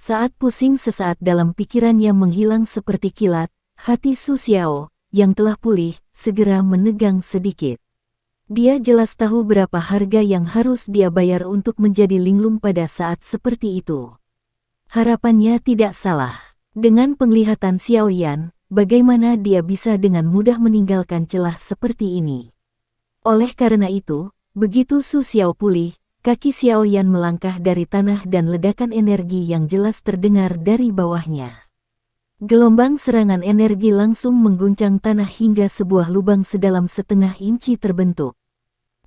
Saat pusing sesaat dalam pikirannya menghilang seperti kilat, hati Su Xiao, yang telah pulih, segera menegang sedikit. Dia jelas tahu berapa harga yang harus dia bayar untuk menjadi linglung pada saat seperti itu. Harapannya tidak salah. Dengan penglihatan Xiao Yan, bagaimana dia bisa dengan mudah meninggalkan celah seperti ini? Oleh karena itu, begitu Su Xiao pulih, kaki Xiao Yan melangkah dari tanah dan ledakan energi yang jelas terdengar dari bawahnya. Gelombang serangan energi langsung mengguncang tanah hingga sebuah lubang sedalam setengah inci terbentuk.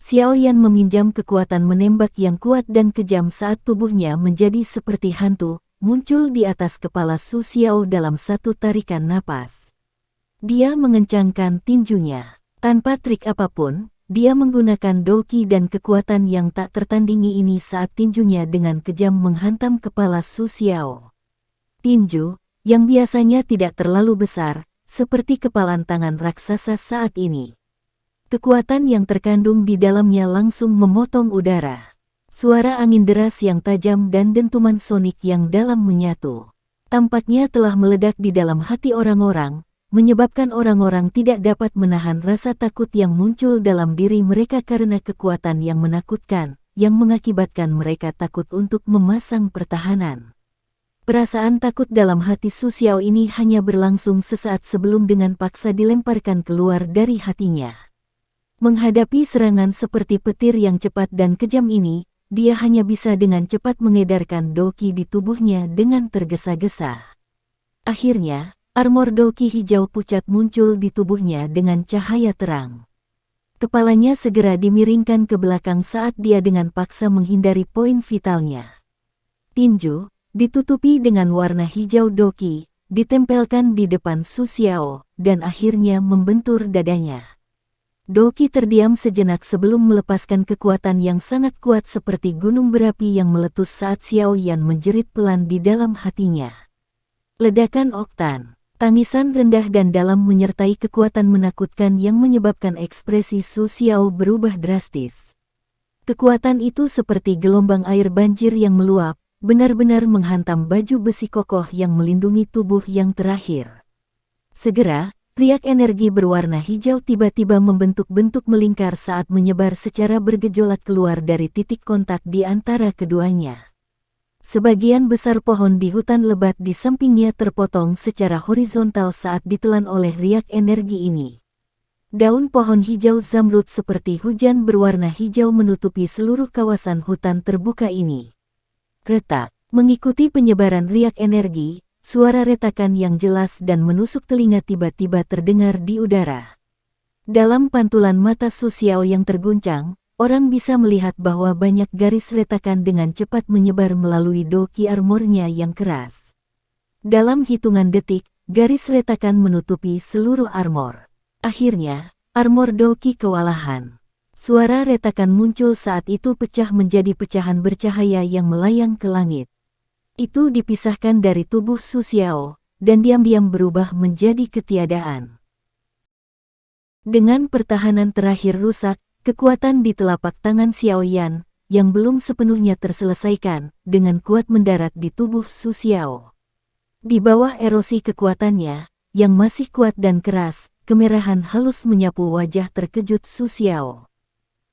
Xiao Yan meminjam kekuatan menembak yang kuat dan kejam saat tubuhnya menjadi seperti hantu, muncul di atas kepala Su Xiao dalam satu tarikan napas. Dia mengencangkan tinjunya. Tanpa trik apapun, dia menggunakan doki dan kekuatan yang tak tertandingi ini saat tinjunya dengan kejam menghantam kepala Su Xiao. Tinju, yang biasanya tidak terlalu besar, seperti kepalan tangan raksasa saat ini. Kekuatan yang terkandung di dalamnya langsung memotong udara. Suara angin deras yang tajam dan dentuman sonik yang dalam menyatu. Tampaknya telah meledak di dalam hati orang-orang, menyebabkan orang-orang tidak dapat menahan rasa takut yang muncul dalam diri mereka karena kekuatan yang menakutkan, yang mengakibatkan mereka takut untuk memasang pertahanan. Perasaan takut dalam hati Su Xiao ini hanya berlangsung sesaat sebelum dengan paksa dilemparkan keluar dari hatinya. Menghadapi serangan seperti petir yang cepat dan kejam ini, dia hanya bisa dengan cepat mengedarkan doki di tubuhnya dengan tergesa-gesa. Akhirnya, armor doki hijau pucat muncul di tubuhnya dengan cahaya terang. Kepalanya segera dimiringkan ke belakang saat dia dengan paksa menghindari poin vitalnya. Tinju, ditutupi dengan warna hijau doki, ditempelkan di depan Su Xiao, dan akhirnya membentur dadanya. Doki terdiam sejenak sebelum melepaskan kekuatan yang sangat kuat seperti gunung berapi yang meletus saat Xiao Yan menjerit pelan di dalam hatinya. Ledakan oktan. Tangisan rendah dan dalam menyertai kekuatan menakutkan yang menyebabkan ekspresi Su Xiao berubah drastis. Kekuatan itu seperti gelombang air banjir yang meluap, benar-benar menghantam baju besi kokoh yang melindungi tubuh yang terakhir. Segera, riak energi berwarna hijau tiba-tiba membentuk-bentuk melingkar saat menyebar secara bergejolak keluar dari titik kontak di antara keduanya. Sebagian besar pohon di hutan lebat di sampingnya terpotong secara horizontal saat ditelan oleh riak energi ini. Daun pohon hijau zamrud seperti hujan berwarna hijau menutupi seluruh kawasan hutan terbuka ini. Retak, mengikuti penyebaran riak energi, suara retakan yang jelas dan menusuk telinga tiba-tiba terdengar di udara. Dalam pantulan mata Su Xiao yang terguncang, orang bisa melihat bahwa banyak garis retakan dengan cepat menyebar melalui doki armornya yang keras. Dalam hitungan detik, garis retakan menutupi seluruh armor. Akhirnya, armor doki kewalahan. Suara retakan muncul saat itu pecah menjadi pecahan bercahaya yang melayang ke langit. Itu dipisahkan dari tubuh Su Xiao, dan diam-diam berubah menjadi ketiadaan. Dengan pertahanan terakhir rusak, kekuatan di telapak tangan Xiao Yan, yang belum sepenuhnya terselesaikan, dengan kuat mendarat di tubuh Su Xiao. Di bawah erosi kekuatannya, yang masih kuat dan keras, kemerahan halus menyapu wajah terkejut Su Xiao.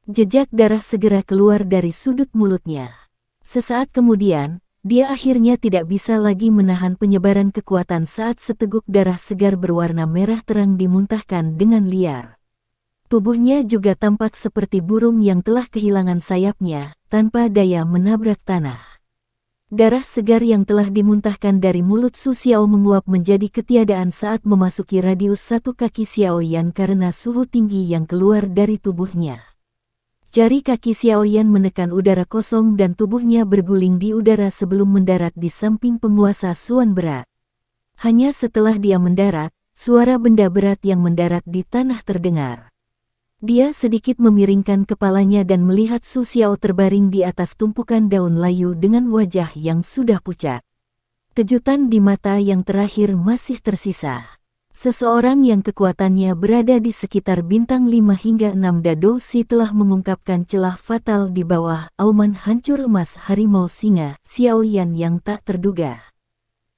Jejak darah segera keluar dari sudut mulutnya. Sesaat kemudian, dia akhirnya tidak bisa lagi menahan penyebaran kekuatan saat seteguk darah segar berwarna merah terang dimuntahkan dengan liar. Tubuhnya juga tampak seperti burung yang telah kehilangan sayapnya, tanpa daya menabrak tanah. Darah segar yang telah dimuntahkan dari mulut Su Xiao menguap menjadi ketiadaan saat memasuki radius 1 kaki Xiao Yan karena suhu tinggi yang keluar dari tubuhnya. Jari kaki Xiao Yan menekan udara kosong dan tubuhnya berguling di udara sebelum mendarat di samping penguasa Suan berat. Hanya setelah dia mendarat, suara benda berat yang mendarat di tanah terdengar. Dia sedikit memiringkan kepalanya dan melihat Su Xiao terbaring di atas tumpukan daun layu dengan wajah yang sudah pucat. Kejutan di mata yang terakhir masih tersisa. Seseorang yang kekuatannya berada di sekitar bintang 5 hingga 6 Dadoushi telah mengungkapkan celah fatal di bawah auman hancur emas harimau singa Xiao Yan yang tak terduga.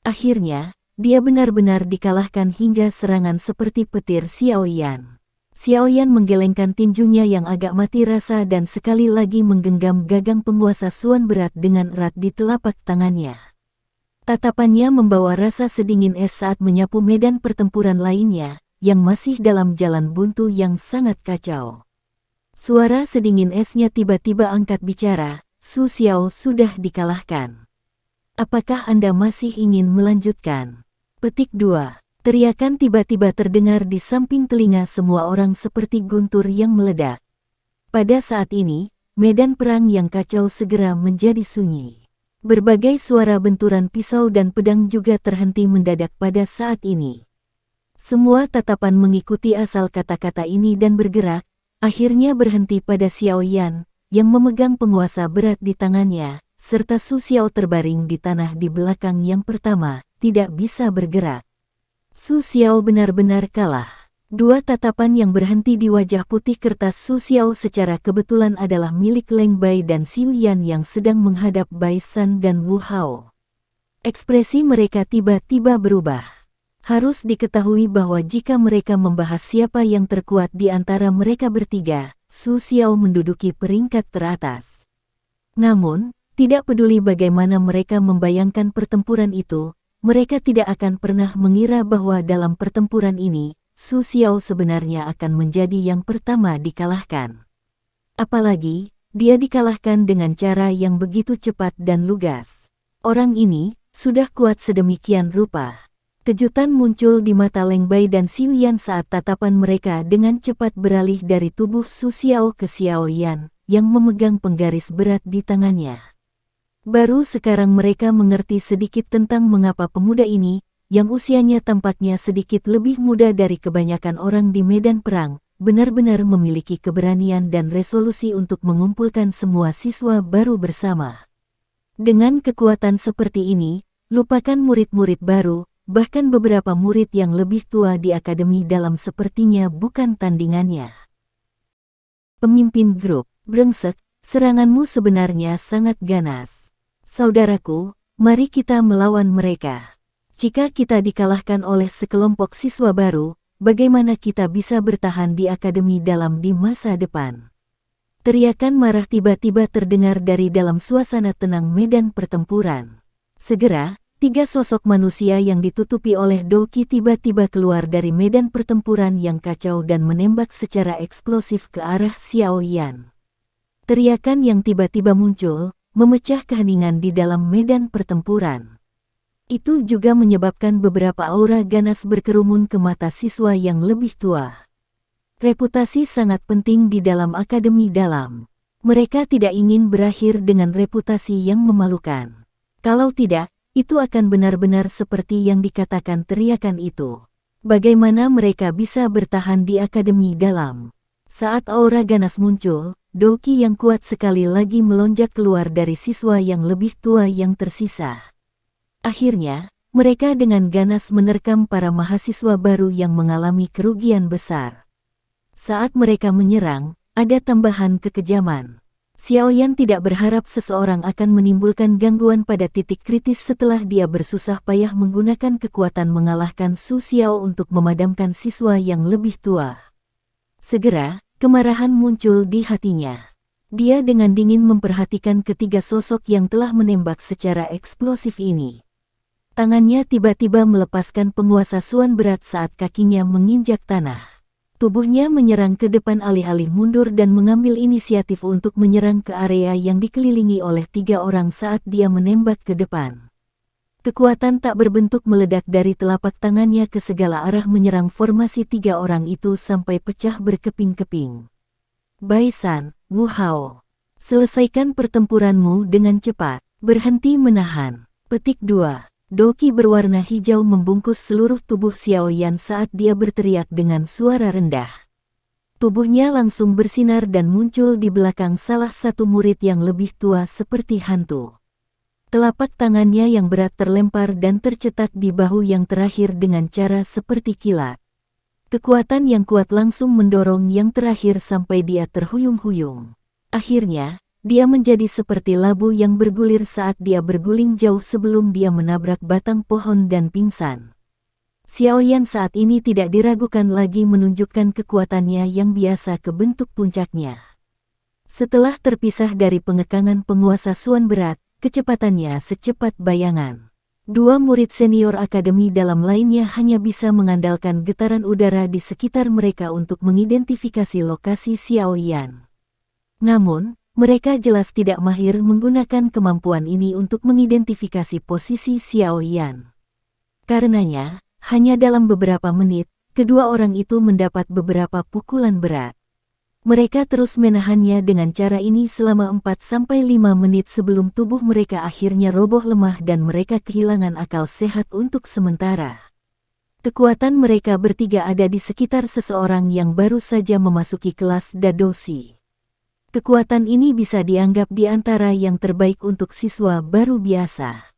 Akhirnya, dia benar-benar dikalahkan hingga serangan seperti petir Xiaoyan. Xiaoyan menggelengkan tinjunya yang agak mati rasa dan sekali lagi menggenggam gagang penguasa Suan berat dengan erat di telapak tangannya. Tatapannya membawa rasa sedingin es saat menyapu medan pertempuran lainnya, yang masih dalam jalan buntu yang sangat kacau. Suara sedingin esnya tiba-tiba angkat bicara, Su Xiao sudah dikalahkan. Apakah Anda masih ingin melanjutkan? Petik 2. Teriakan tiba-tiba terdengar di samping telinga semua orang seperti guntur yang meledak. Pada saat ini, medan perang yang kacau segera menjadi sunyi. Berbagai suara benturan pisau dan pedang juga terhenti mendadak pada saat ini. Semua tatapan mengikuti asal kata-kata ini dan bergerak, akhirnya berhenti pada Xiaoyan, yang memegang penguasa berat di tangannya, serta Su Xiao terbaring di tanah di belakang yang pertama, tidak bisa bergerak. Su Xiao benar-benar kalah. Dua tatapan yang berhenti di wajah putih kertas Su Xiao secara kebetulan adalah milik Leng Bai dan Xiu Yan yang sedang menghadap Bai San dan Wu Hao. Ekspresi mereka tiba-tiba berubah. Harus diketahui bahwa jika mereka membahas siapa yang terkuat di antara mereka bertiga, Su Xiao menduduki peringkat teratas. Namun, tidak peduli bagaimana mereka membayangkan pertempuran itu, mereka tidak akan pernah mengira bahwa dalam pertempuran ini, Su Xiao sebenarnya akan menjadi yang pertama dikalahkan. Apalagi, dia dikalahkan dengan cara yang begitu cepat dan lugas. Orang ini sudah kuat sedemikian rupa. Kejutan muncul di mata Leng Bai dan Xiu Yan saat tatapan mereka dengan cepat beralih dari tubuh Su Xiao ke Xiao Yan, yang memegang penggaris berat di tangannya. Baru sekarang mereka mengerti sedikit tentang mengapa pemuda ini, yang usianya tampaknya sedikit lebih muda dari kebanyakan orang di medan perang, benar-benar memiliki keberanian dan resolusi untuk mengumpulkan semua siswa baru bersama. Dengan kekuatan seperti ini, lupakan murid-murid baru, bahkan beberapa murid yang lebih tua di akademi dalam sepertinya bukan tandingannya. Pemimpin grup, brengsek, seranganmu sebenarnya sangat ganas. Saudaraku, mari kita melawan mereka. Jika kita dikalahkan oleh sekelompok siswa baru, bagaimana kita bisa bertahan di akademi dalam di masa depan? Teriakan marah tiba-tiba terdengar dari dalam suasana tenang medan pertempuran. Segera, tiga sosok manusia yang ditutupi oleh Douqi tiba-tiba keluar dari medan pertempuran yang kacau dan menembak secara eksplosif ke arah Xiao Yan. Teriakan yang tiba-tiba muncul, memecah keheningan di dalam medan pertempuran. Itu juga menyebabkan beberapa aura ganas berkerumun ke mata siswa yang lebih tua. Reputasi sangat penting di dalam akademi dalam. Mereka tidak ingin berakhir dengan reputasi yang memalukan. Kalau tidak, itu akan benar-benar seperti yang dikatakan teriakan itu. Bagaimana mereka bisa bertahan di akademi dalam? Saat aura ganas muncul, Douqi yang kuat sekali lagi melonjak keluar dari siswa yang lebih tua yang tersisa. Akhirnya, mereka dengan ganas menerkam para mahasiswa baru yang mengalami kerugian besar. Saat mereka menyerang, ada tambahan kekejaman. Xiaoyan tidak berharap seseorang akan menimbulkan gangguan pada titik kritis setelah dia bersusah payah menggunakan kekuatan mengalahkan Su Xiao untuk memadamkan siswa yang lebih tua. Segera, kemarahan muncul di hatinya. Dia dengan dingin memperhatikan ketiga sosok yang telah menembak secara eksplosif ini. Tangannya tiba-tiba melepaskan penguasa Suan berat saat kakinya menginjak tanah. Tubuhnya menyerang ke depan alih-alih mundur dan mengambil inisiatif untuk menyerang ke area yang dikelilingi oleh tiga orang saat dia menembak ke depan. Kekuatan tak berbentuk meledak dari telapak tangannya ke segala arah menyerang formasi tiga orang itu sampai pecah berkeping-keping. Bai San, Wu Hao, selesaikan pertempuranmu dengan cepat, berhenti menahan. Petik 2. Douqi berwarna hijau membungkus seluruh tubuh Xiaoyan saat dia berteriak dengan suara rendah. Tubuhnya langsung bersinar dan muncul di belakang salah satu murid yang lebih tua seperti hantu. Telapak tangannya yang berat terlempar dan tercetak di bahu yang terakhir dengan cara seperti kilat. Kekuatan yang kuat langsung mendorong yang terakhir sampai dia terhuyung-huyung. Akhirnya, dia menjadi seperti labu yang bergulir saat dia berguling jauh sebelum dia menabrak batang pohon dan pingsan. Xiaoyan saat ini tidak diragukan lagi menunjukkan kekuatannya yang biasa ke bentuk puncaknya. Setelah terpisah dari pengekangan penguasa Suan berat, kecepatannya secepat bayangan. Dua murid senior akademi dalam lainnya hanya bisa mengandalkan getaran udara di sekitar mereka untuk mengidentifikasi lokasi Xiaoyan. Namun, mereka jelas tidak mahir menggunakan kemampuan ini untuk mengidentifikasi posisi Xiaoyan. Karenanya, hanya dalam beberapa menit, kedua orang itu mendapat beberapa pukulan berat. Mereka terus menahannya dengan cara ini selama 4-5 menit sebelum tubuh mereka akhirnya roboh lemah dan mereka kehilangan akal sehat untuk sementara. Kekuatan mereka bertiga ada di sekitar seseorang yang baru saja memasuki kelas Dadoshi. Kekuatan ini bisa dianggap di antara yang terbaik untuk siswa baru biasa.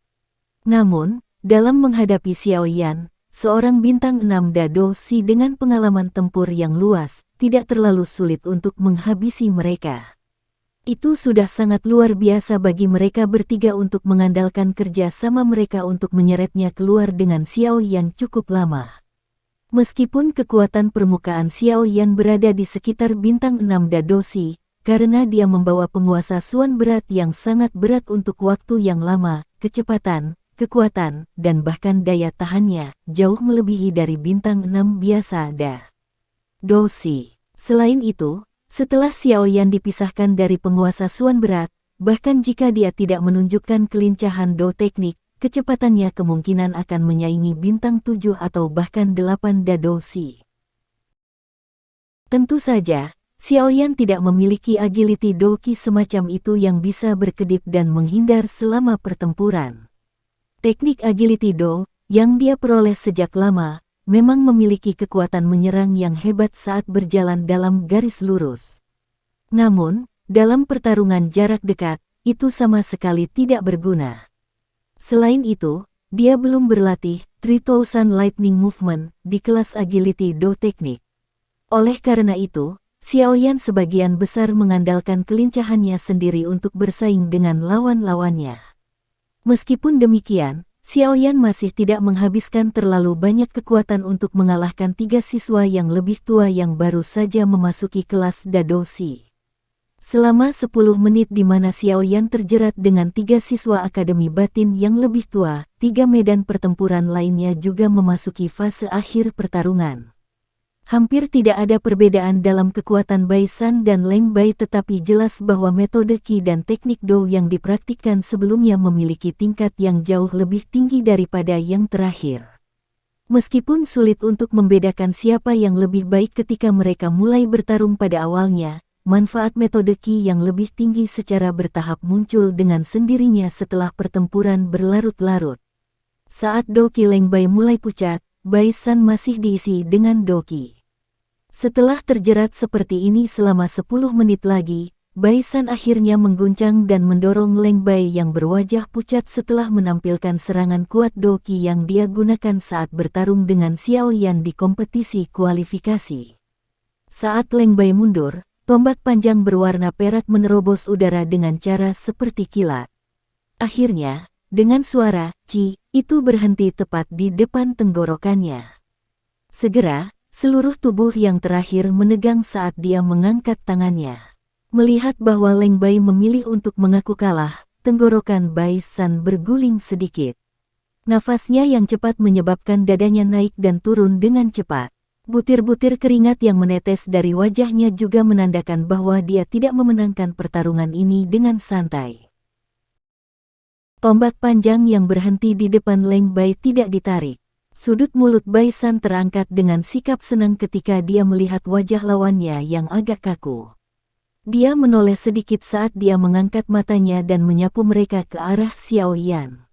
Namun, dalam menghadapi Xiaoyan, seorang bintang 6 Dadoshi dengan pengalaman tempur yang luas, tidak terlalu sulit untuk menghabisi mereka. Itu sudah sangat luar biasa bagi mereka bertiga untuk mengandalkan kerja sama mereka untuk menyeretnya keluar dengan Xiaoyan cukup lama. Meskipun kekuatan permukaan Xiaoyan berada di sekitar bintang 6 Dadoshi, karena dia membawa penguasa Suan berat yang sangat berat untuk waktu yang lama, kecepatan, kekuatan, dan bahkan daya tahannya jauh melebihi dari bintang 6 biasa Dadoshi. Selain itu, setelah Xiaoyan dipisahkan dari penguasa Suan berat, bahkan jika dia tidak menunjukkan kelincahan Do teknik, kecepatannya kemungkinan akan menyaingi bintang 7 atau bahkan 8 Dadoshi. Tentu saja, Xiaoyan tidak memiliki agility Doki semacam itu yang bisa berkedip dan menghindar selama pertempuran. Teknik agility Do, yang dia peroleh sejak lama, memang memiliki kekuatan menyerang yang hebat saat berjalan dalam garis lurus. Namun, dalam pertarungan jarak dekat, itu sama sekali tidak berguna. Selain itu, dia belum berlatih 3000 Lightning Movement di kelas Agility Do teknik. Oleh karena itu, Xiaoyan sebagian besar mengandalkan kelincahannya sendiri untuk bersaing dengan lawan-lawannya. Meskipun demikian, Xiaoyan masih tidak menghabiskan terlalu banyak kekuatan untuk mengalahkan 3 siswa yang lebih tua yang baru saja memasuki kelas Dadoshi. Selama 10 menit di mana Xiaoyan terjerat dengan 3 siswa akademi batin yang lebih tua, 3 medan pertempuran lainnya juga memasuki fase akhir pertarungan. Hampir tidak ada perbedaan dalam kekuatan Bai San dan Leng Bai, tetapi jelas bahwa metode Qi dan teknik Do yang dipraktikkan sebelumnya memiliki tingkat yang jauh lebih tinggi daripada yang terakhir. Meskipun sulit untuk membedakan siapa yang lebih baik ketika mereka mulai bertarung pada awalnya, manfaat metode Qi yang lebih tinggi secara bertahap muncul dengan sendirinya setelah pertempuran berlarut-larut. Saat Do Qi Leng Bai mulai pucat, Bai San masih diisi dengan Do Qi. Setelah terjerat seperti ini selama 10 menit lagi, Bai San akhirnya mengguncang dan mendorong Leng Bai yang berwajah pucat setelah menampilkan serangan kuat Do Qi yang dia gunakan saat bertarung dengan Xiaoyan di kompetisi kualifikasi. Saat Leng Bai mundur, tombak panjang berwarna perak menerobos udara dengan cara seperti kilat. Akhirnya, dengan suara "Ci", itu berhenti tepat di depan tenggorokannya. Segera, seluruh tubuh yang terakhir menegang saat dia mengangkat tangannya. Melihat bahwa Leng Bai memilih untuk mengaku kalah, tenggorokan Bai San berguling sedikit. Nafasnya yang cepat menyebabkan dadanya naik dan turun dengan cepat. Butir-butir keringat yang menetes dari wajahnya juga menandakan bahwa dia tidak memenangkan pertarungan ini dengan santai. Tombak panjang yang berhenti di depan Leng Bai tidak ditarik. Sudut mulut Bai San terangkat dengan sikap senang ketika dia melihat wajah lawannya yang agak kaku. Dia menoleh sedikit saat dia mengangkat matanya dan menyapu mereka ke arah Xiaoyan.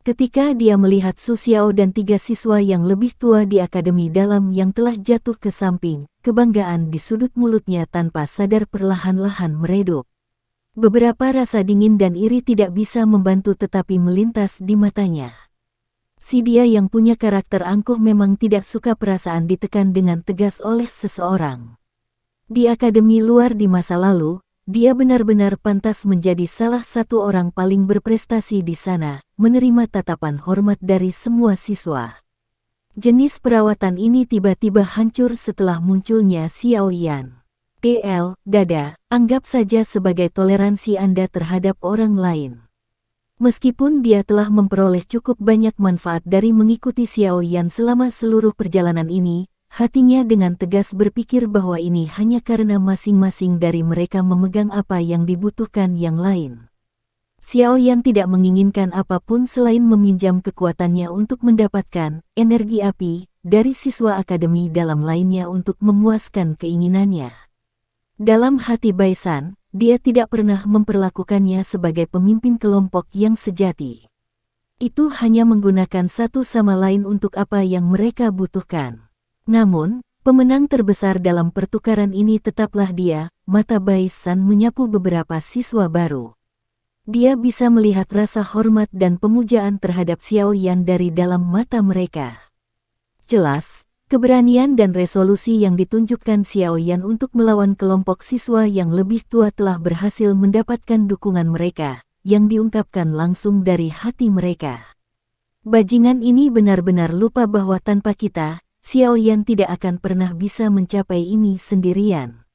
Ketika dia melihat Su Xiao dan 3 siswa yang lebih tua di akademi dalam yang telah jatuh ke samping, kebanggaan di sudut mulutnya tanpa sadar perlahan-lahan meredup. Beberapa rasa dingin dan iri tidak bisa membantu tetapi melintas di matanya. Si dia yang punya karakter angkuh memang tidak suka perasaan ditekan dengan tegas oleh seseorang. Di akademi luar di masa lalu, dia benar-benar pantas menjadi salah satu orang paling berprestasi di sana, menerima tatapan hormat dari semua siswa. Jenis perawatan ini tiba-tiba hancur setelah munculnya Xiao Yan. Dada, anggap saja sebagai toleransi Anda terhadap orang lain. Meskipun dia telah memperoleh cukup banyak manfaat dari mengikuti Xiao Yan selama seluruh perjalanan ini, hatinya dengan tegas berpikir bahwa ini hanya karena masing-masing dari mereka memegang apa yang dibutuhkan yang lain. Xiao Yan tidak menginginkan apapun selain meminjam kekuatannya untuk mendapatkan energi api dari siswa akademi dalam lainnya untuk memuaskan keinginannya. Dalam hati Baisan, dia tidak pernah memperlakukannya sebagai pemimpin kelompok yang sejati. Itu hanya menggunakan satu sama lain untuk apa yang mereka butuhkan. Namun, pemenang terbesar dalam pertukaran ini tetaplah dia. Mata Baisan menyapu beberapa siswa baru. Dia bisa melihat rasa hormat dan pemujaan terhadap Xiao Yan dari dalam mata mereka. Jelas, keberanian dan resolusi yang ditunjukkan Xiao Yan untuk melawan kelompok siswa yang lebih tua telah berhasil mendapatkan dukungan mereka, yang diungkapkan langsung dari hati mereka. Bajingan ini benar-benar lupa bahwa tanpa kita, Xiao Yan tidak akan pernah bisa mencapai ini sendirian.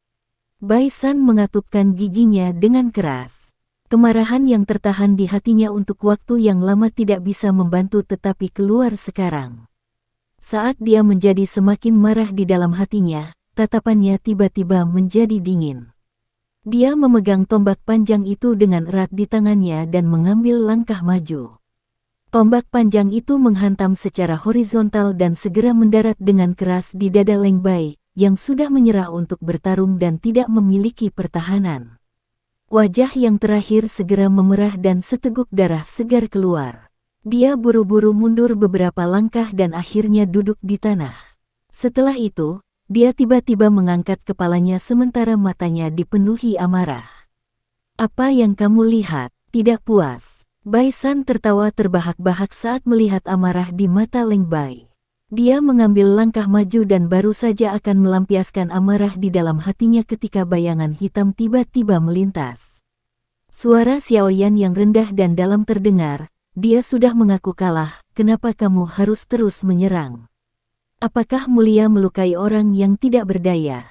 Baisan mengatupkan giginya dengan keras. Kemarahan yang tertahan di hatinya untuk waktu yang lama tidak bisa membantu tetapi keluar sekarang. Saat dia menjadi semakin marah di dalam hatinya, tatapannya tiba-tiba menjadi dingin. Dia memegang tombak panjang itu dengan erat di tangannya dan mengambil langkah maju. Tombak panjang itu menghantam secara horizontal dan segera mendarat dengan keras di dada Leng Bai, yang sudah menyerah untuk bertarung dan tidak memiliki pertahanan. Wajah yang terakhir segera memerah dan seteguk darah segar keluar. Dia buru-buru mundur beberapa langkah dan akhirnya duduk di tanah. Setelah itu, dia tiba-tiba mengangkat kepalanya sementara matanya dipenuhi amarah. "Apa yang kamu lihat? Tidak puas?" Baisan tertawa terbahak-bahak saat melihat amarah di mata Leng Bai. Dia mengambil langkah maju dan baru saja akan melampiaskan amarah di dalam hatinya ketika bayangan hitam tiba-tiba melintas. Suara Xiao Yan yang rendah dan dalam terdengar. "Dia sudah mengaku kalah, kenapa kamu harus terus menyerang? Apakah mulia melukai orang yang tidak berdaya?"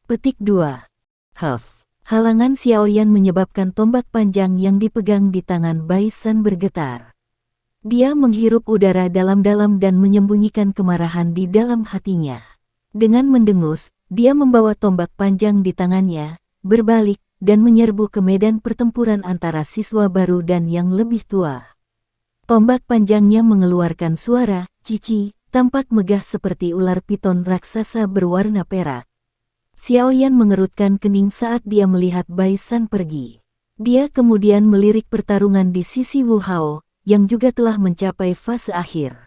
Petik 2. Halangan Xiao Yan menyebabkan tombak panjang yang dipegang di tangan Baisan bergetar. Dia menghirup udara dalam-dalam dan menyembunyikan kemarahan di dalam hatinya. Dengan mendengus, dia membawa tombak panjang di tangannya, berbalik, dan menyerbu ke medan pertempuran antara siswa baru dan yang lebih tua. Tombak panjangnya mengeluarkan suara cici, tampak megah seperti ular piton raksasa berwarna perak. Xiao Yan mengerutkan kening saat dia melihat Baisan pergi. Dia kemudian melirik pertarungan di sisi Wu Hao, yang juga telah mencapai fase akhir.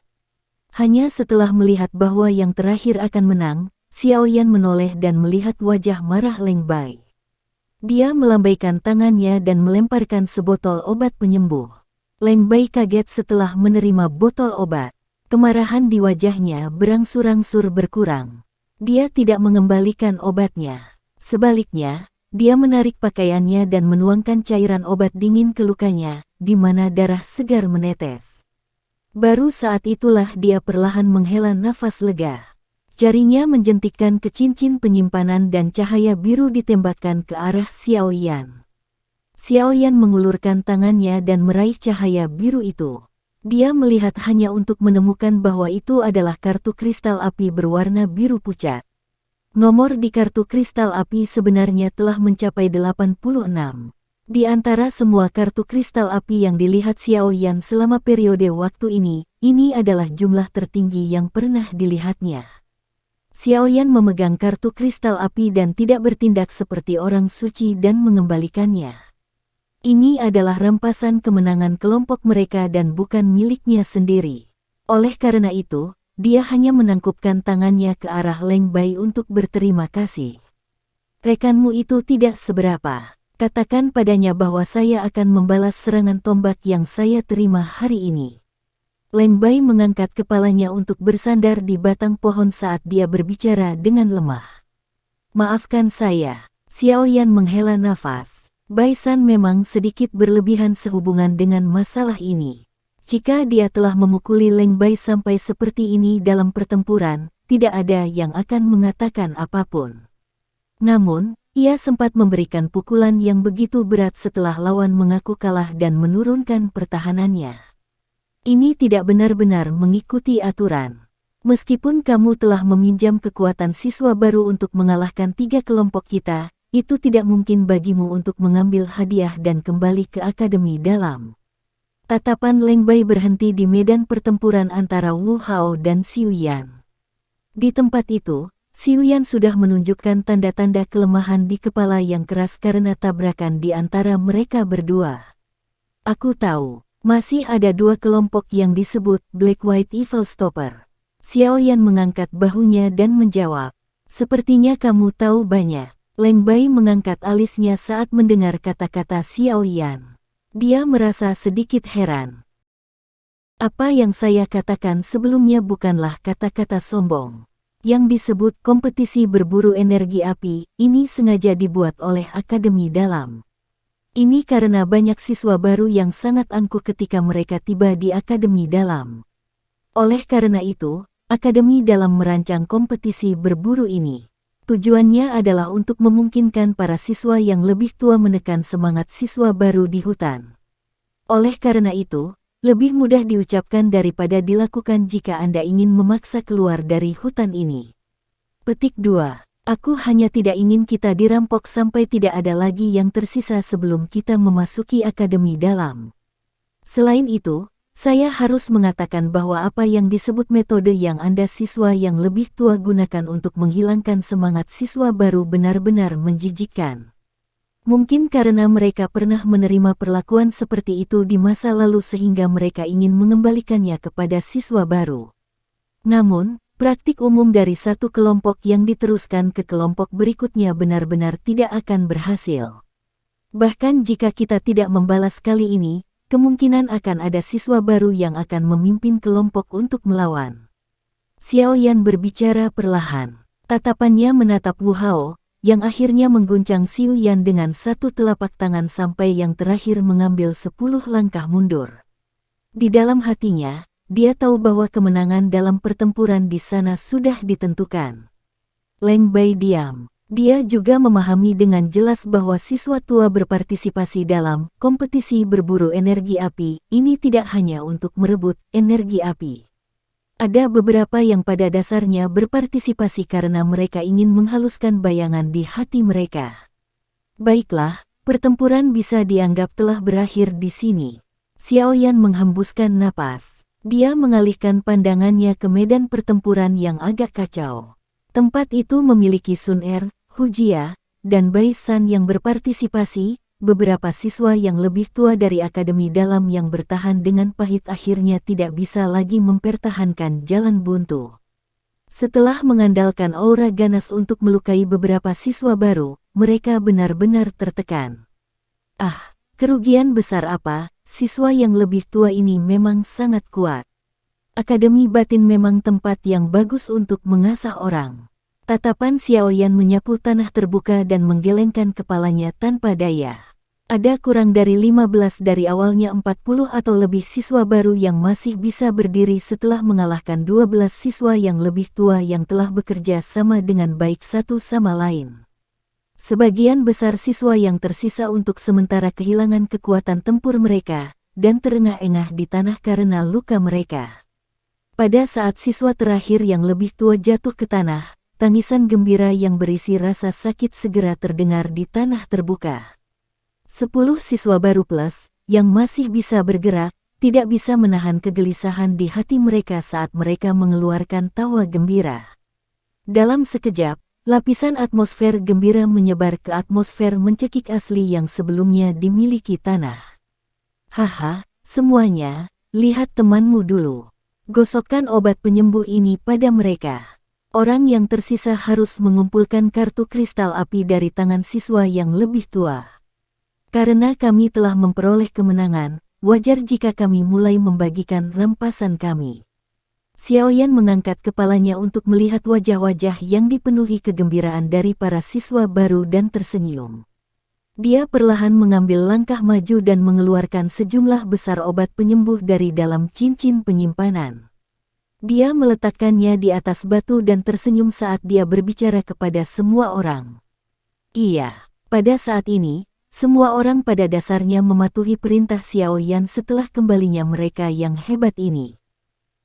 Hanya setelah melihat bahwa yang terakhir akan menang, Xiao Yan menoleh dan melihat wajah marah Leng Bai. Dia melambaikan tangannya dan melemparkan sebotol obat penyembuh. Leng Bai kaget setelah menerima botol obat. Kemarahan di wajahnya berangsur-angsur berkurang. Dia tidak mengembalikan obatnya. Sebaliknya, dia menarik pakaiannya dan menuangkan cairan obat dingin ke lukanya, di mana darah segar menetes. Baru saat itulah dia perlahan menghela nafas lega. Jarinya menjentikkan ke cincin penyimpanan dan cahaya biru ditembakkan ke arah Xiao Yan. Xiao Yan mengulurkan tangannya dan meraih cahaya biru itu. Dia melihat hanya untuk menemukan bahwa itu adalah kartu kristal api berwarna biru pucat. Nomor di kartu kristal api sebenarnya telah mencapai 86. Di antara semua kartu kristal api yang dilihat Xiao Yan selama periode waktu ini adalah jumlah tertinggi yang pernah dilihatnya. Xiao Yan memegang kartu kristal api dan tidak bertindak seperti orang suci dan mengembalikannya. Ini adalah rampasan kemenangan kelompok mereka dan bukan miliknya sendiri. Oleh karena itu, dia hanya menangkupkan tangannya ke arah Leng Bai untuk berterima kasih. "Rekanmu itu tidak seberapa. Katakan padanya bahwa saya akan membalas serangan tombak yang saya terima hari ini." Leng Bai mengangkat kepalanya untuk bersandar di batang pohon saat dia berbicara dengan lemah. "Maafkan saya." Xiao Yan menghela nafas. Bai San memang sedikit berlebihan sehubungan dengan masalah ini. Jika dia telah memukuli Leng Bai sampai seperti ini dalam pertempuran, tidak ada yang akan mengatakan apapun. Namun, ia sempat memberikan pukulan yang begitu berat setelah lawan mengaku kalah dan menurunkan pertahanannya. Ini tidak benar-benar mengikuti aturan. Meskipun kamu telah meminjam kekuatan siswa baru untuk mengalahkan 3 kelompok kita, itu tidak mungkin bagimu untuk mengambil hadiah dan kembali ke Akademi Dalam. Tatapan Leng Bai berhenti di medan pertempuran antara Wu Hao dan Xiu Yan. Di tempat itu, Xiu Yan sudah menunjukkan tanda-tanda kelemahan di kepala yang keras karena tabrakan di antara mereka berdua. Aku tahu, masih ada 2 kelompok yang disebut Black White Evil Stopper. Xiao Yan mengangkat bahunya dan menjawab, sepertinya kamu tahu banyak. Leng Bai mengangkat alisnya saat mendengar kata-kata Xiao Yan. Dia merasa sedikit heran. Apa yang saya katakan sebelumnya bukanlah kata-kata sombong. Yang disebut kompetisi berburu energi api, ini sengaja dibuat oleh Akademi Dalam. Ini karena banyak siswa baru yang sangat angkuh ketika mereka tiba di Akademi Dalam. Oleh karena itu, Akademi Dalam merancang kompetisi berburu ini. Tujuannya adalah untuk memungkinkan para siswa yang lebih tua menekan semangat siswa baru di hutan. Oleh karena itu, lebih mudah diucapkan daripada dilakukan jika Anda ingin memaksa keluar dari hutan ini. Petik 2. Aku hanya tidak ingin kita dirampok sampai tidak ada lagi yang tersisa sebelum kita memasuki Akademi Dalam. Selain itu, saya harus mengatakan bahwa apa yang disebut metode yang Anda siswa yang lebih tua gunakan untuk menghilangkan semangat siswa baru benar-benar menjijikkan. Mungkin karena mereka pernah menerima perlakuan seperti itu di masa lalu sehingga mereka ingin mengembalikannya kepada siswa baru. Namun, praktik umum dari satu kelompok yang diteruskan ke kelompok berikutnya benar-benar tidak akan berhasil. Bahkan jika kita tidak membalas kali ini, kemungkinan akan ada siswa baru yang akan memimpin kelompok untuk melawan. Xiao Yan berbicara perlahan. Tatapannya menatap Wu Hao, yang akhirnya mengguncang Xiu Yan dengan satu telapak tangan sampai yang terakhir mengambil 10 langkah mundur. Di dalam hatinya, dia tahu bahwa kemenangan dalam pertempuran di sana sudah ditentukan. Leng Bai diam. Dia juga memahami dengan jelas bahwa siswa tua berpartisipasi dalam kompetisi berburu energi api ini tidak hanya untuk merebut energi api. Ada beberapa yang pada dasarnya berpartisipasi karena mereka ingin menghaluskan bayangan di hati mereka. Baiklah, pertempuran bisa dianggap telah berakhir di sini. Xiao Yan menghembuskan napas. Dia mengalihkan pandangannya ke medan pertempuran yang agak kacau. Tempat itu memiliki Sun Er, Hu Jia, dan Bai San yang berpartisipasi, beberapa siswa yang lebih tua dari Akademi Dalam yang bertahan dengan pahit akhirnya tidak bisa lagi mempertahankan jalan buntu. Setelah mengandalkan aura ganas untuk melukai beberapa siswa baru, mereka benar-benar tertekan. Ah, kerugian besar apa, siswa yang lebih tua ini memang sangat kuat. Akademi Batin memang tempat yang bagus untuk mengasah orang. Tatapan Xiao Yan menyapu tanah terbuka dan menggelengkan kepalanya tanpa daya. Ada kurang dari 15 dari awalnya 40 atau lebih siswa baru yang masih bisa berdiri setelah mengalahkan 12 siswa yang lebih tua yang telah bekerja sama dengan baik satu sama lain. Sebagian besar siswa yang tersisa untuk sementara kehilangan kekuatan tempur mereka, dan terengah-engah di tanah karena luka mereka. Pada saat siswa terakhir yang lebih tua jatuh ke tanah, tangisan gembira yang berisi rasa sakit segera terdengar di tanah terbuka. 10 siswa baru plus, yang masih bisa bergerak, tidak bisa menahan kegelisahan di hati mereka saat mereka mengeluarkan tawa gembira. Dalam sekejap, lapisan atmosfer gembira menyebar ke atmosfer mencekik asli yang sebelumnya dimiliki tanah. Haha, semuanya, lihat temanmu dulu. Gosokkan obat penyembuh ini pada mereka. Orang yang tersisa harus mengumpulkan kartu kristal api dari tangan siswa yang lebih tua. Karena kami telah memperoleh kemenangan, wajar jika kami mulai membagikan rampasan kami. Xiao Yan mengangkat kepalanya untuk melihat wajah-wajah yang dipenuhi kegembiraan dari para siswa baru dan tersenyum. Dia perlahan mengambil langkah maju dan mengeluarkan sejumlah besar obat penyembuh dari dalam cincin penyimpanan. Dia meletakkannya di atas batu dan tersenyum saat dia berbicara kepada semua orang. Iya, pada saat ini, semua orang pada dasarnya mematuhi perintah Xiao Yan setelah kembalinya mereka yang hebat ini.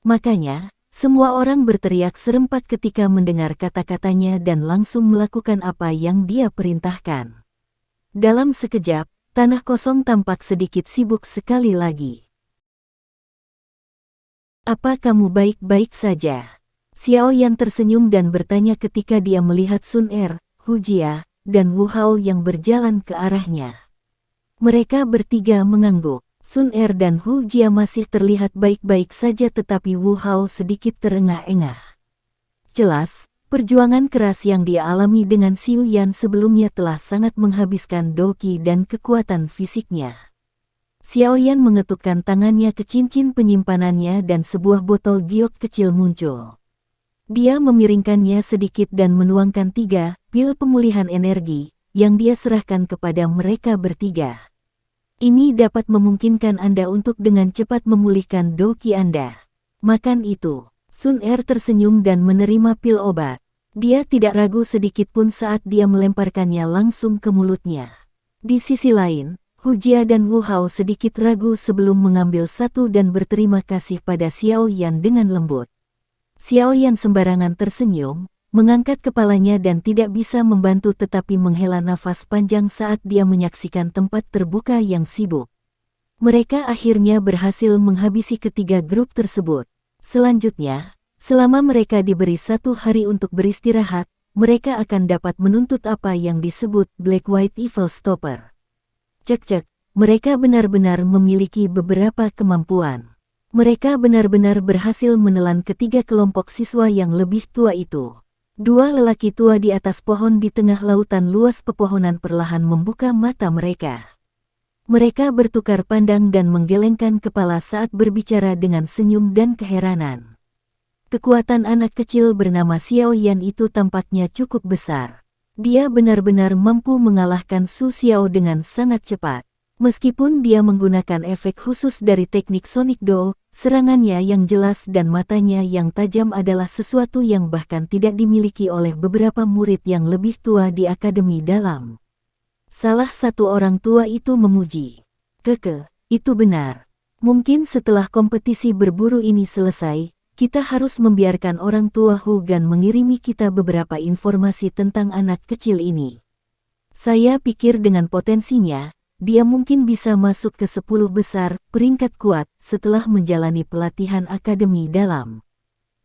Makanya, semua orang berteriak serempak ketika mendengar kata-katanya dan langsung melakukan apa yang dia perintahkan. Dalam sekejap, tanah kosong tampak sedikit sibuk sekali lagi. Apa kamu baik-baik saja? Xiao Yan tersenyum dan bertanya ketika dia melihat Sun Er, Hu Jia, dan Wu Hao yang berjalan ke arahnya. Mereka bertiga mengangguk. Sun Er dan Hu Jia masih terlihat baik-baik saja tetapi Wu Hao sedikit terengah-engah. Jelas, perjuangan keras yang dia alami dengan Xiu Yan sebelumnya telah sangat menghabiskan doqi dan kekuatan fisiknya. Xiao Yan mengetukkan tangannya ke cincin penyimpanannya dan sebuah botol giok kecil muncul. Dia memiringkannya sedikit dan menuangkan 3 pil pemulihan energi yang dia serahkan kepada mereka bertiga. Ini dapat memungkinkan Anda untuk dengan cepat memulihkan doqi Anda. Makan itu. Sun Er tersenyum dan menerima pil obat. Dia tidak ragu sedikit pun saat dia melemparkannya langsung ke mulutnya. Di sisi lain, Hu Jia dan Wu Hao sedikit ragu sebelum mengambil satu dan berterima kasih pada Xiao Yan dengan lembut. Xiao Yan sembarangan tersenyum, mengangkat kepalanya dan tidak bisa membantu tetapi menghela nafas panjang saat dia menyaksikan tempat terbuka yang sibuk. Mereka akhirnya berhasil menghabisi ketiga grup tersebut. Selanjutnya, selama mereka diberi 1 hari untuk beristirahat, mereka akan dapat menuntut apa yang disebut Black White Evil Stopper. Cek-cek, mereka benar-benar memiliki beberapa kemampuan. Mereka benar-benar berhasil menelan ketiga kelompok siswa yang lebih tua itu. 2 lelaki tua di atas pohon di tengah lautan luas pepohonan perlahan membuka mata mereka. Mereka bertukar pandang dan menggelengkan kepala saat berbicara dengan senyum dan keheranan. Kekuatan anak kecil bernama Xiao Yan itu tampaknya cukup besar. Dia benar-benar mampu mengalahkan Su Xiao dengan sangat cepat. Meskipun dia menggunakan efek khusus dari teknik Sonic Do, serangannya yang jelas dan matanya yang tajam adalah sesuatu yang bahkan tidak dimiliki oleh beberapa murid yang lebih tua di Akademi Dalam. Salah satu orang tua itu memuji. Keke, itu benar. Mungkin setelah kompetisi berburu ini selesai, kita harus membiarkan orang tua Hugan mengirimi kita beberapa informasi tentang anak kecil ini. Saya pikir dengan potensinya, dia mungkin bisa masuk ke 10 besar peringkat kuat setelah menjalani pelatihan Akademi Dalam.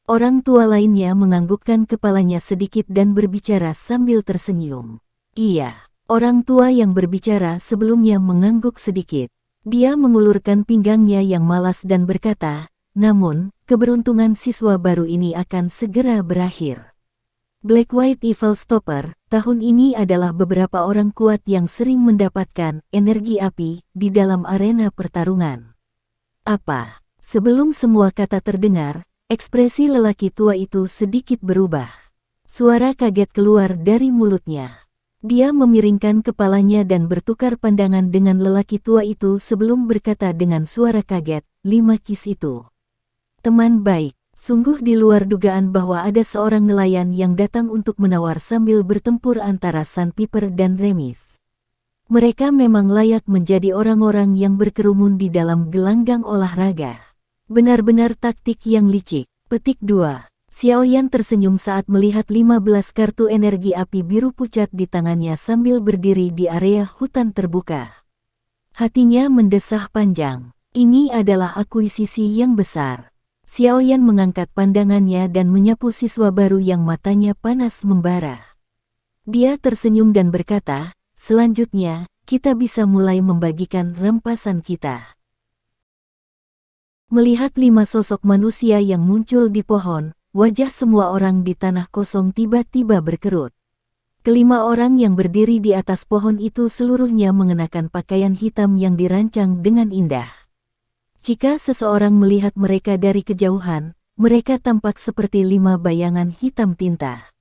Orang tua lainnya menganggukkan kepalanya sedikit dan berbicara sambil tersenyum. Iya. Orang tua yang berbicara sebelumnya mengangguk sedikit. Dia mengulurkan pinggangnya yang malas dan berkata, namun, keberuntungan siswa baru ini akan segera berakhir. Black White Evil Stopper, tahun ini adalah beberapa orang kuat yang sering mendapatkan energi api di dalam arena pertarungan. Apa? Sebelum semua kata terdengar, ekspresi lelaki tua itu sedikit berubah. Suara kaget keluar dari mulutnya. Dia memiringkan kepalanya dan bertukar pandangan dengan lelaki tua itu sebelum berkata dengan suara kaget, 5 kis itu. Teman baik, sungguh di luar dugaan bahwa ada seorang nelayan yang datang untuk menawar sambil bertempur antara Sandpiper dan Remis. Mereka memang layak menjadi orang-orang yang berkerumun di dalam gelanggang olahraga. Benar-benar taktik yang licik. Petik 2. Xiao Yan tersenyum saat melihat 15 kartu energi api biru pucat di tangannya sambil berdiri di area hutan terbuka. Hatinya mendesah panjang. Ini adalah akuisisi yang besar. Xiao Yan mengangkat pandangannya dan menyapu siswa baru yang matanya panas membara. Dia tersenyum dan berkata, selanjutnya, kita bisa mulai membagikan rampasan kita. Melihat 5 sosok manusia yang muncul di pohon, wajah semua orang di tanah kosong tiba-tiba berkerut. Kelima orang yang berdiri di atas pohon itu seluruhnya mengenakan pakaian hitam yang dirancang dengan indah. Jika seseorang melihat mereka dari kejauhan, mereka tampak seperti 5 bayangan hitam tinta.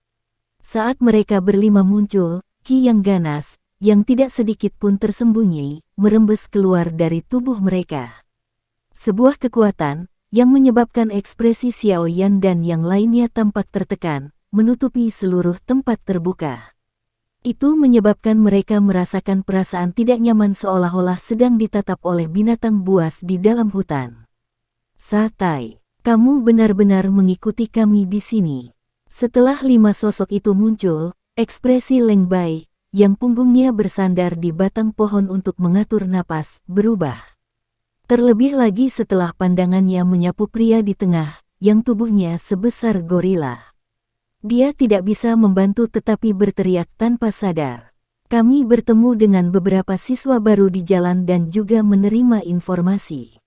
Saat mereka berlima muncul, Ki yang ganas, yang tidak sedikit pun tersembunyi, merembes keluar dari tubuh mereka. Sebuah kekuatan yang menyebabkan ekspresi Xiao Yan dan yang lainnya tampak tertekan, menutupi seluruh tempat terbuka. Itu menyebabkan mereka merasakan perasaan tidak nyaman seolah-olah sedang ditatap oleh binatang buas di dalam hutan. Satai, kamu benar-benar mengikuti kami di sini. Setelah 5 sosok itu muncul, ekspresi Leng Bai, yang punggungnya bersandar di batang pohon untuk mengatur napas, berubah. Terlebih lagi setelah pandangannya menyapu pria di tengah, yang tubuhnya sebesar gorila. Dia tidak bisa membantu tetapi berteriak tanpa sadar. Kami bertemu dengan beberapa siswa baru di jalan dan juga menerima informasi.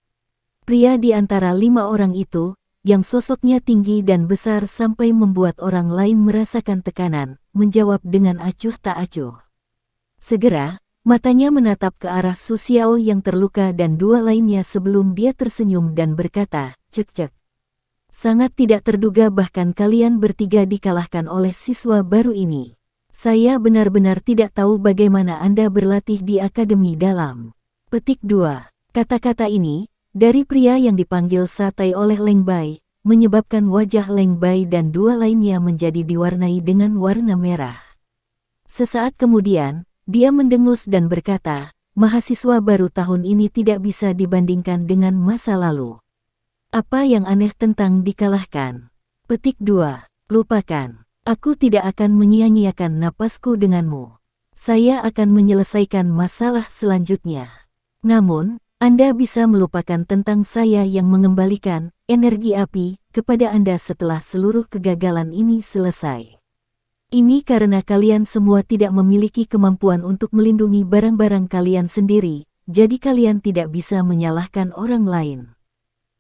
Pria di antara 5 orang itu, yang sosoknya tinggi dan besar sampai membuat orang lain merasakan tekanan, menjawab dengan acuh tak acuh. Segera, matanya menatap ke arah Su Xiao yang terluka dan 2 lainnya sebelum dia tersenyum dan berkata, "Cek-cek. Sangat tidak terduga bahkan kalian bertiga dikalahkan oleh siswa baru ini. Saya benar-benar tidak tahu bagaimana Anda berlatih di Akademi Dalam." Petik 2. Kata-kata ini, dari pria yang dipanggil Satai oleh Leng Bai, menyebabkan wajah Leng Bai dan 2 lainnya menjadi diwarnai dengan warna merah. Sesaat kemudian, dia mendengus dan berkata, "Mahasiswa baru tahun ini tidak bisa dibandingkan dengan masa lalu. Apa yang aneh tentang dikalahkan?" Petik 2. Lupakan. Aku tidak akan menyia-nyiakan napasku denganmu. Saya akan menyelesaikan masalah selanjutnya. Namun, Anda bisa melupakan tentang saya yang mengembalikan energi api kepada Anda setelah seluruh kegagalan ini selesai. Ini karena kalian semua tidak memiliki kemampuan untuk melindungi barang-barang kalian sendiri, jadi kalian tidak bisa menyalahkan orang lain.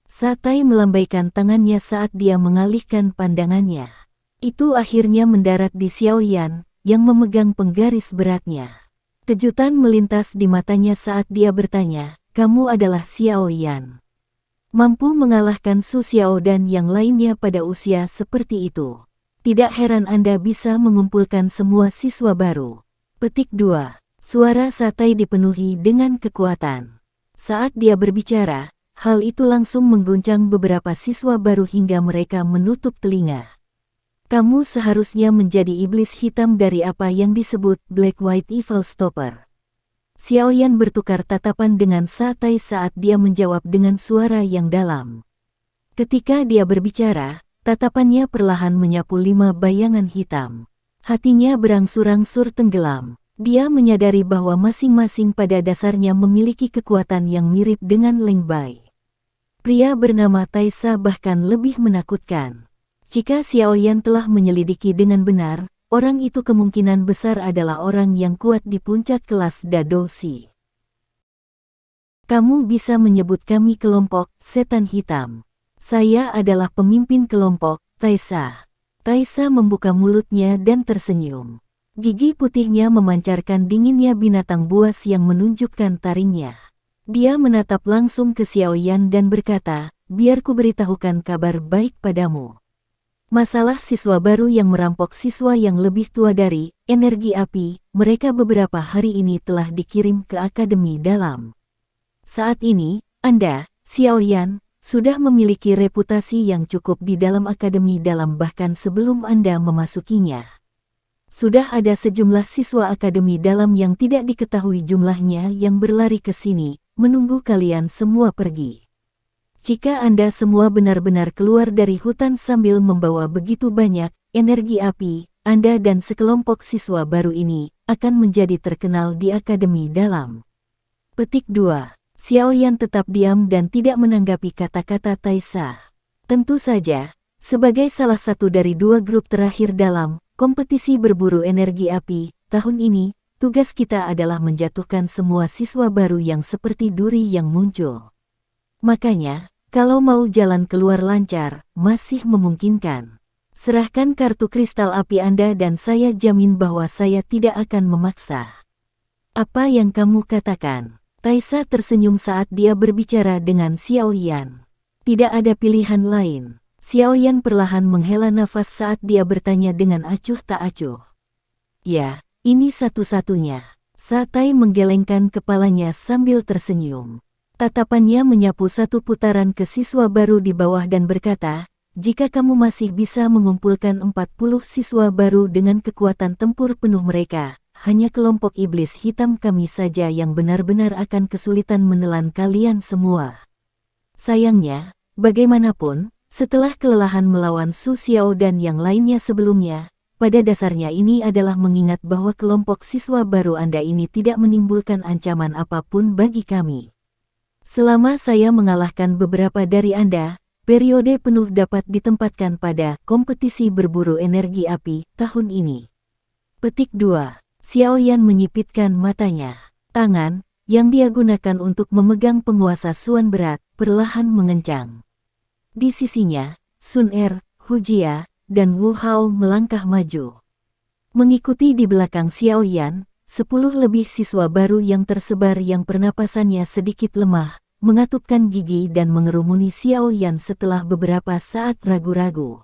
Satai melambaikan tangannya saat dia mengalihkan pandangannya. Itu akhirnya mendarat di Xiao Yan, yang memegang penggaris beratnya. Kejutan melintas di matanya saat dia bertanya, "Kamu adalah Xiao Yan? Mampu mengalahkan Su Xiao dan yang lainnya pada usia seperti itu. Tidak heran Anda bisa mengumpulkan semua siswa baru." Petik 2. Suara Satai dipenuhi dengan kekuatan. Saat dia berbicara, hal itu langsung mengguncang beberapa siswa baru hingga mereka menutup telinga. "Kamu seharusnya menjadi iblis hitam dari apa yang disebut Black White Evil Stopper." Xiao Yan bertukar tatapan dengan Satai saat dia menjawab dengan suara yang dalam. Ketika dia berbicara, tatapannya perlahan menyapu 5 bayangan hitam. Hatinya berangsur-angsur tenggelam. Dia menyadari bahwa masing-masing pada dasarnya memiliki kekuatan yang mirip dengan Leng Bai. Pria bernama Taisa bahkan lebih menakutkan. Jika Xiao Yan telah menyelidiki dengan benar, orang itu kemungkinan besar adalah orang yang kuat di puncak kelas Dadoushi. "Kamu bisa menyebut kami kelompok setan hitam. Saya adalah pemimpin kelompok Taisa." Taisa membuka mulutnya dan tersenyum. Gigi putihnya memancarkan dinginnya binatang buas yang menunjukkan taringnya. Dia menatap langsung ke Xiao Yan dan berkata, "Biar ku beritahukan kabar baik padamu. Masalah siswa baru yang merampok siswa yang lebih tua dari energi api, mereka beberapa hari ini telah dikirim ke Akademi Dalam. Saat ini, Anda, Xiao Yan, sudah memiliki reputasi yang cukup di dalam Akademi Dalam bahkan sebelum Anda memasukinya. Sudah ada sejumlah siswa Akademi Dalam yang tidak diketahui jumlahnya yang berlari ke sini, menunggu kalian semua pergi. Jika Anda semua benar-benar keluar dari hutan sambil membawa begitu banyak energi api, Anda dan sekelompok siswa baru ini akan menjadi terkenal di Akademi Dalam." Petik 2. Xiao Yan tetap diam dan tidak menanggapi kata-kata Taisa. Tentu saja, sebagai salah satu dari 2 grup terakhir dalam kompetisi berburu energi api, tahun ini, tugas kita adalah menjatuhkan semua siswa baru yang seperti duri yang muncul. Makanya, kalau mau jalan keluar lancar, masih memungkinkan. Serahkan kartu kristal api Anda dan saya jamin bahwa saya tidak akan memaksa. Apa yang kamu katakan? Taisa tersenyum saat dia berbicara dengan Xiao Yan. Tidak ada pilihan lain. Xiao Yan perlahan menghela nafas saat dia bertanya dengan acuh tak acuh. "Ya, ini satu-satunya." Satai menggelengkan kepalanya sambil tersenyum. Tatapannya menyapu satu putaran ke siswa baru di bawah dan berkata, "Jika kamu masih bisa mengumpulkan 40 siswa baru dengan kekuatan tempur penuh mereka, hanya kelompok iblis hitam kami saja yang benar-benar akan kesulitan menelan kalian semua." Sayangnya, bagaimanapun, setelah kelelahan melawan Su Xiao dan yang lainnya sebelumnya, pada dasarnya ini adalah mengingat bahwa kelompok siswa baru Anda ini tidak menimbulkan ancaman apapun bagi kami. Selama saya mengalahkan beberapa dari Anda, periode penuh dapat ditempatkan pada kompetisi berburu energi api tahun ini. Petik 2. Xiaoyan menyipitkan matanya. Tangan, yang dia gunakan untuk memegang penguasa Suan berat, perlahan mengencang. Di sisinya, Sun Er, Hu Jia, dan Wu Hao melangkah maju. Mengikuti di belakang Xiaoyan, 10 lebih siswa baru yang tersebar yang pernapasannya sedikit lemah, mengatupkan gigi dan mengerumuni Xiaoyan setelah beberapa saat ragu-ragu.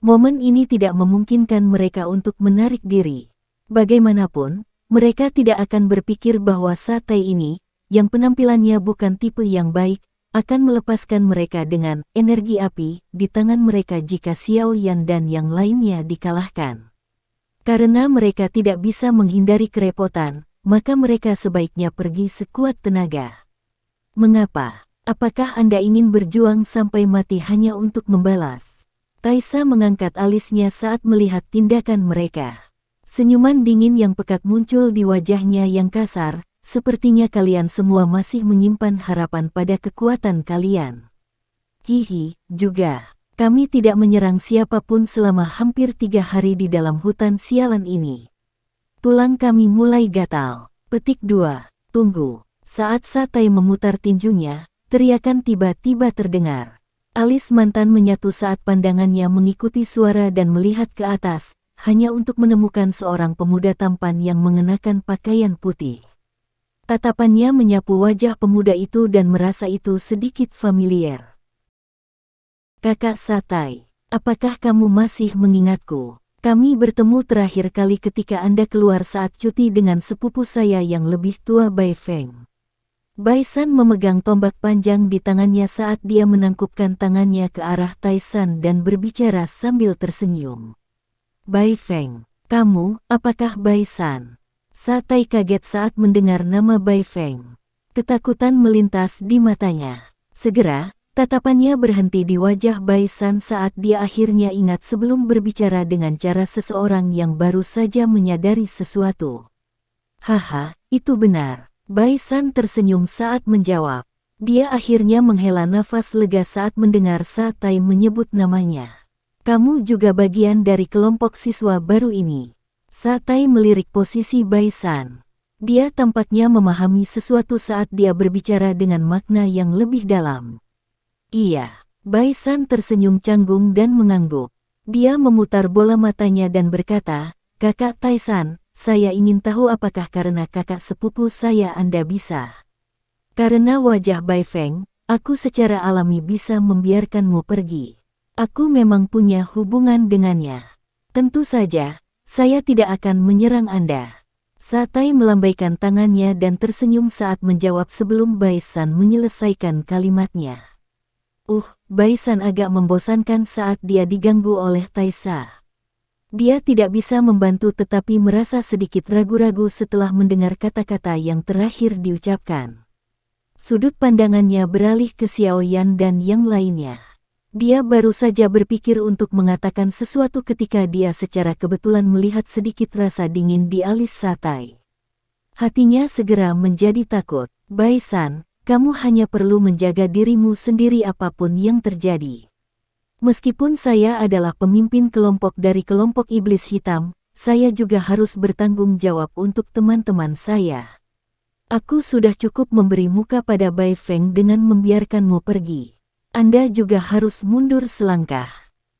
Momen ini tidak memungkinkan mereka untuk menarik diri. Bagaimanapun, mereka tidak akan berpikir bahwa Satai ini, yang penampilannya bukan tipe yang baik, akan melepaskan mereka dengan energi api di tangan mereka jika Xiaoyan dan yang lainnya dikalahkan. Karena mereka tidak bisa menghindari kerepotan, maka mereka sebaiknya pergi sekuat tenaga. Mengapa? Apakah Anda ingin berjuang sampai mati hanya untuk membalas? Taisa mengangkat alisnya saat melihat tindakan mereka. Senyuman dingin yang pekat muncul di wajahnya yang kasar, sepertinya kalian semua masih menyimpan harapan pada kekuatan kalian. Hihi, juga. Kami tidak menyerang siapapun selama hampir 3 hari di dalam hutan sialan ini. Tulang kami mulai gatal. Petik 2. Tunggu. Saat Satai memutar tinjunya, teriakan tiba-tiba terdengar. Alis mantan menyatu saat pandangannya mengikuti suara dan melihat ke atas, hanya untuk menemukan seorang pemuda tampan yang mengenakan pakaian putih. Tatapannya menyapu wajah pemuda itu dan merasa itu sedikit familiar. "Kakak Satai, apakah kamu masih mengingatku? Kami bertemu terakhir kali ketika Anda keluar saat cuti dengan sepupu saya yang lebih tua Bai Feng." Bai San memegang tombak panjang di tangannya saat dia menangkupkan tangannya ke arah Taisan dan berbicara sambil tersenyum. "Bai Feng, kamu, apakah Bai San?" Satai kaget saat mendengar nama Bai Feng. Ketakutan melintas di matanya. Segera, tatapannya berhenti di wajah Bai San saat dia akhirnya ingat sebelum berbicara dengan cara seseorang yang baru saja menyadari sesuatu. "Haha, itu benar." Bai San tersenyum saat menjawab. Dia akhirnya menghela nafas lega saat mendengar Satai menyebut namanya. "Kamu juga bagian dari kelompok siswa baru ini." Satai melirik posisi Bai San. Dia tampaknya memahami sesuatu saat dia berbicara dengan makna yang lebih dalam. "Iya." Bai San tersenyum canggung dan mengangguk. Dia memutar bola matanya dan berkata, "Kakak Taisan, saya ingin tahu apakah karena kakak sepupu saya Anda bisa?" "Karena wajah Bai Feng, aku secara alami bisa membiarkanmu pergi. Aku memang punya hubungan dengannya. Tentu saja, saya tidak akan menyerang Anda." Satai melambaikan tangannya dan tersenyum saat menjawab sebelum Bai San menyelesaikan kalimatnya. Bai San agak membosankan saat dia diganggu oleh Taisa. Dia tidak bisa membantu tetapi merasa sedikit ragu-ragu setelah mendengar kata-kata yang terakhir diucapkan. Sudut pandangannya beralih ke Xiaoyan dan yang lainnya. Dia baru saja berpikir untuk mengatakan sesuatu ketika dia secara kebetulan melihat sedikit rasa dingin di alis Satai. Hatinya segera menjadi takut. "Bai San, kamu hanya perlu menjaga dirimu sendiri apapun yang terjadi. Meskipun saya adalah pemimpin kelompok dari kelompok iblis hitam, saya juga harus bertanggung jawab untuk teman-teman saya. Aku sudah cukup memberi muka pada Bai Feng dengan membiarkanmu pergi. Anda juga harus mundur selangkah."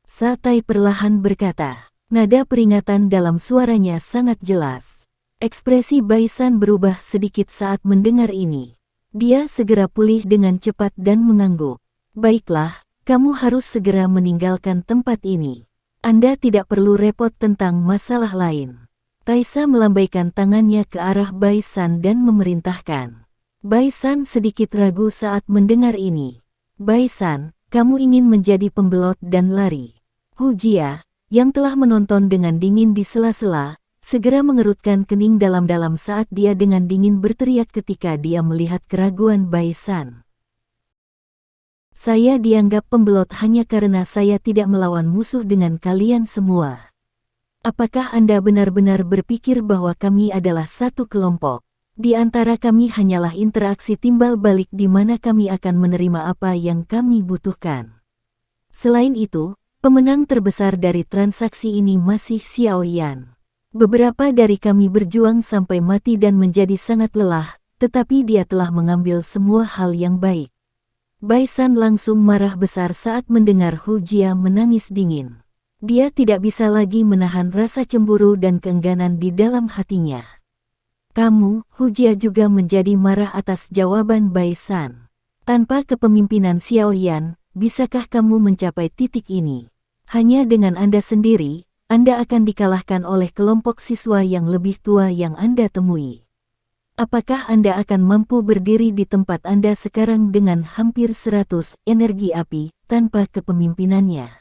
Satai perlahan berkata. Nada peringatan dalam suaranya sangat jelas. Ekspresi Bai San berubah sedikit saat mendengar ini. Dia segera pulih dengan cepat dan mengangguk. "Baiklah, kamu harus segera meninggalkan tempat ini. Anda tidak perlu repot tentang masalah lain." Taisa melambaikan tangannya ke arah Bai San dan memerintahkan. Bai San sedikit ragu saat mendengar ini. Bai San, kamu ingin menjadi pembelot dan lari. Hu Jia, yang telah menonton dengan dingin di sela-sela, segera mengerutkan kening dalam-dalam saat dia dengan dingin berteriak ketika dia melihat keraguan Bai San. Saya dianggap pembelot hanya karena saya tidak melawan musuh dengan kalian semua. Apakah Anda benar-benar berpikir bahwa kami adalah satu kelompok? Di antara kami hanyalah interaksi timbal balik di mana kami akan menerima apa yang kami butuhkan. Selain itu, pemenang terbesar dari transaksi ini masih Xiao Yan. Beberapa dari kami berjuang sampai mati dan menjadi sangat lelah, tetapi dia telah mengambil semua hal yang baik. Bai San langsung marah besar saat mendengar Hu Jia menangis dingin. Dia tidak bisa lagi menahan rasa cemburu dan keengganan di dalam hatinya. Kamu, Hu Jia juga menjadi marah atas jawaban Bai San. Tanpa kepemimpinan Xiao Yan, bisakah kamu mencapai titik ini? Hanya dengan Anda sendiri, Anda akan dikalahkan oleh kelompok siswa yang lebih tua yang Anda temui. Apakah Anda akan mampu berdiri di tempat Anda sekarang dengan hampir 100 energi api tanpa kepemimpinannya?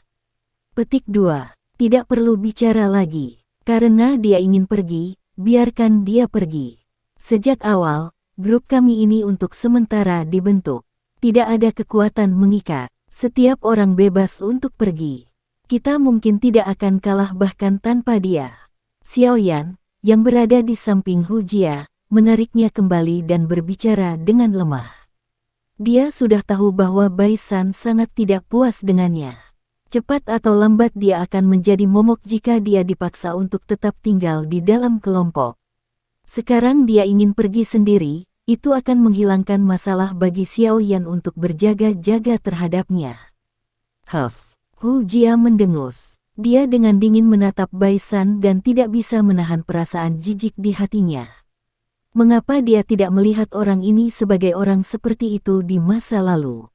Petik 2. Tidak perlu bicara lagi. Karena dia ingin pergi, biarkan dia pergi. Sejak awal, grup kami ini untuk sementara dibentuk. Tidak ada kekuatan mengikat. Setiap orang bebas untuk pergi. Kita mungkin tidak akan kalah bahkan tanpa dia. Xiao Yan, yang berada di samping Hu Jia, menariknya kembali dan berbicara dengan lemah. Dia sudah tahu bahwa Bai San sangat tidak puas dengannya. Cepat atau lambat dia akan menjadi momok jika dia dipaksa untuk tetap tinggal di dalam kelompok. Sekarang dia ingin pergi sendiri, itu akan menghilangkan masalah bagi Xiao Yan untuk berjaga-jaga terhadapnya. Hu Jia mendengus. Dia dengan dingin menatap Bai San dan tidak bisa menahan perasaan jijik di hatinya. Mengapa dia tidak melihat orang ini sebagai orang seperti itu di masa lalu?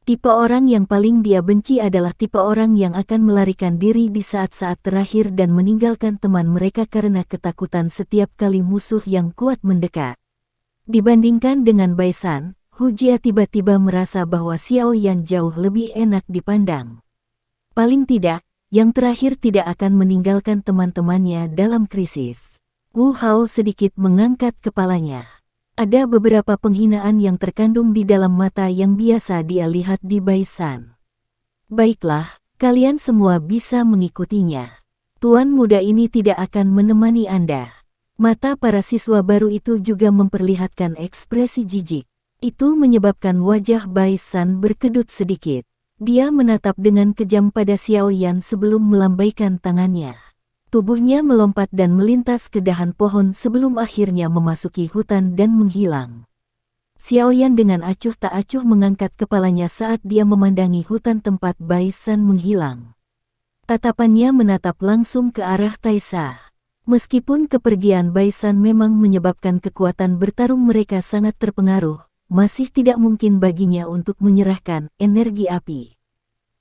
Tipe orang yang paling dia benci adalah tipe orang yang akan melarikan diri di saat-saat terakhir dan meninggalkan teman mereka karena ketakutan setiap kali musuh yang kuat mendekat. Dibandingkan dengan Bai San, Hu Jia tiba-tiba merasa bahwa Xiao Yan jauh lebih enak dipandang. Paling tidak, yang terakhir tidak akan meninggalkan teman-temannya dalam krisis. Wu Hao sedikit mengangkat kepalanya. Ada beberapa penghinaan yang terkandung di dalam mata yang biasa dia lihat di Bai San. Baiklah, kalian semua bisa mengikutinya. Tuan muda ini tidak akan menemani Anda. Mata para siswa baru itu juga memperlihatkan ekspresi jijik. Itu menyebabkan wajah Bai San berkedut sedikit. Dia menatap dengan kejam pada Xiao Yan sebelum melambaikan tangannya. Tubuhnya melompat dan melintas ke dahan pohon sebelum akhirnya memasuki hutan dan menghilang. Xiao Yan dengan acuh tak acuh mengangkat kepalanya saat dia memandangi hutan tempat Bai San menghilang. Tatapannya menatap langsung ke arah Taisa. Meskipun kepergian Bai San memang menyebabkan kekuatan bertarung mereka sangat terpengaruh, masih tidak mungkin baginya untuk menyerahkan energi api.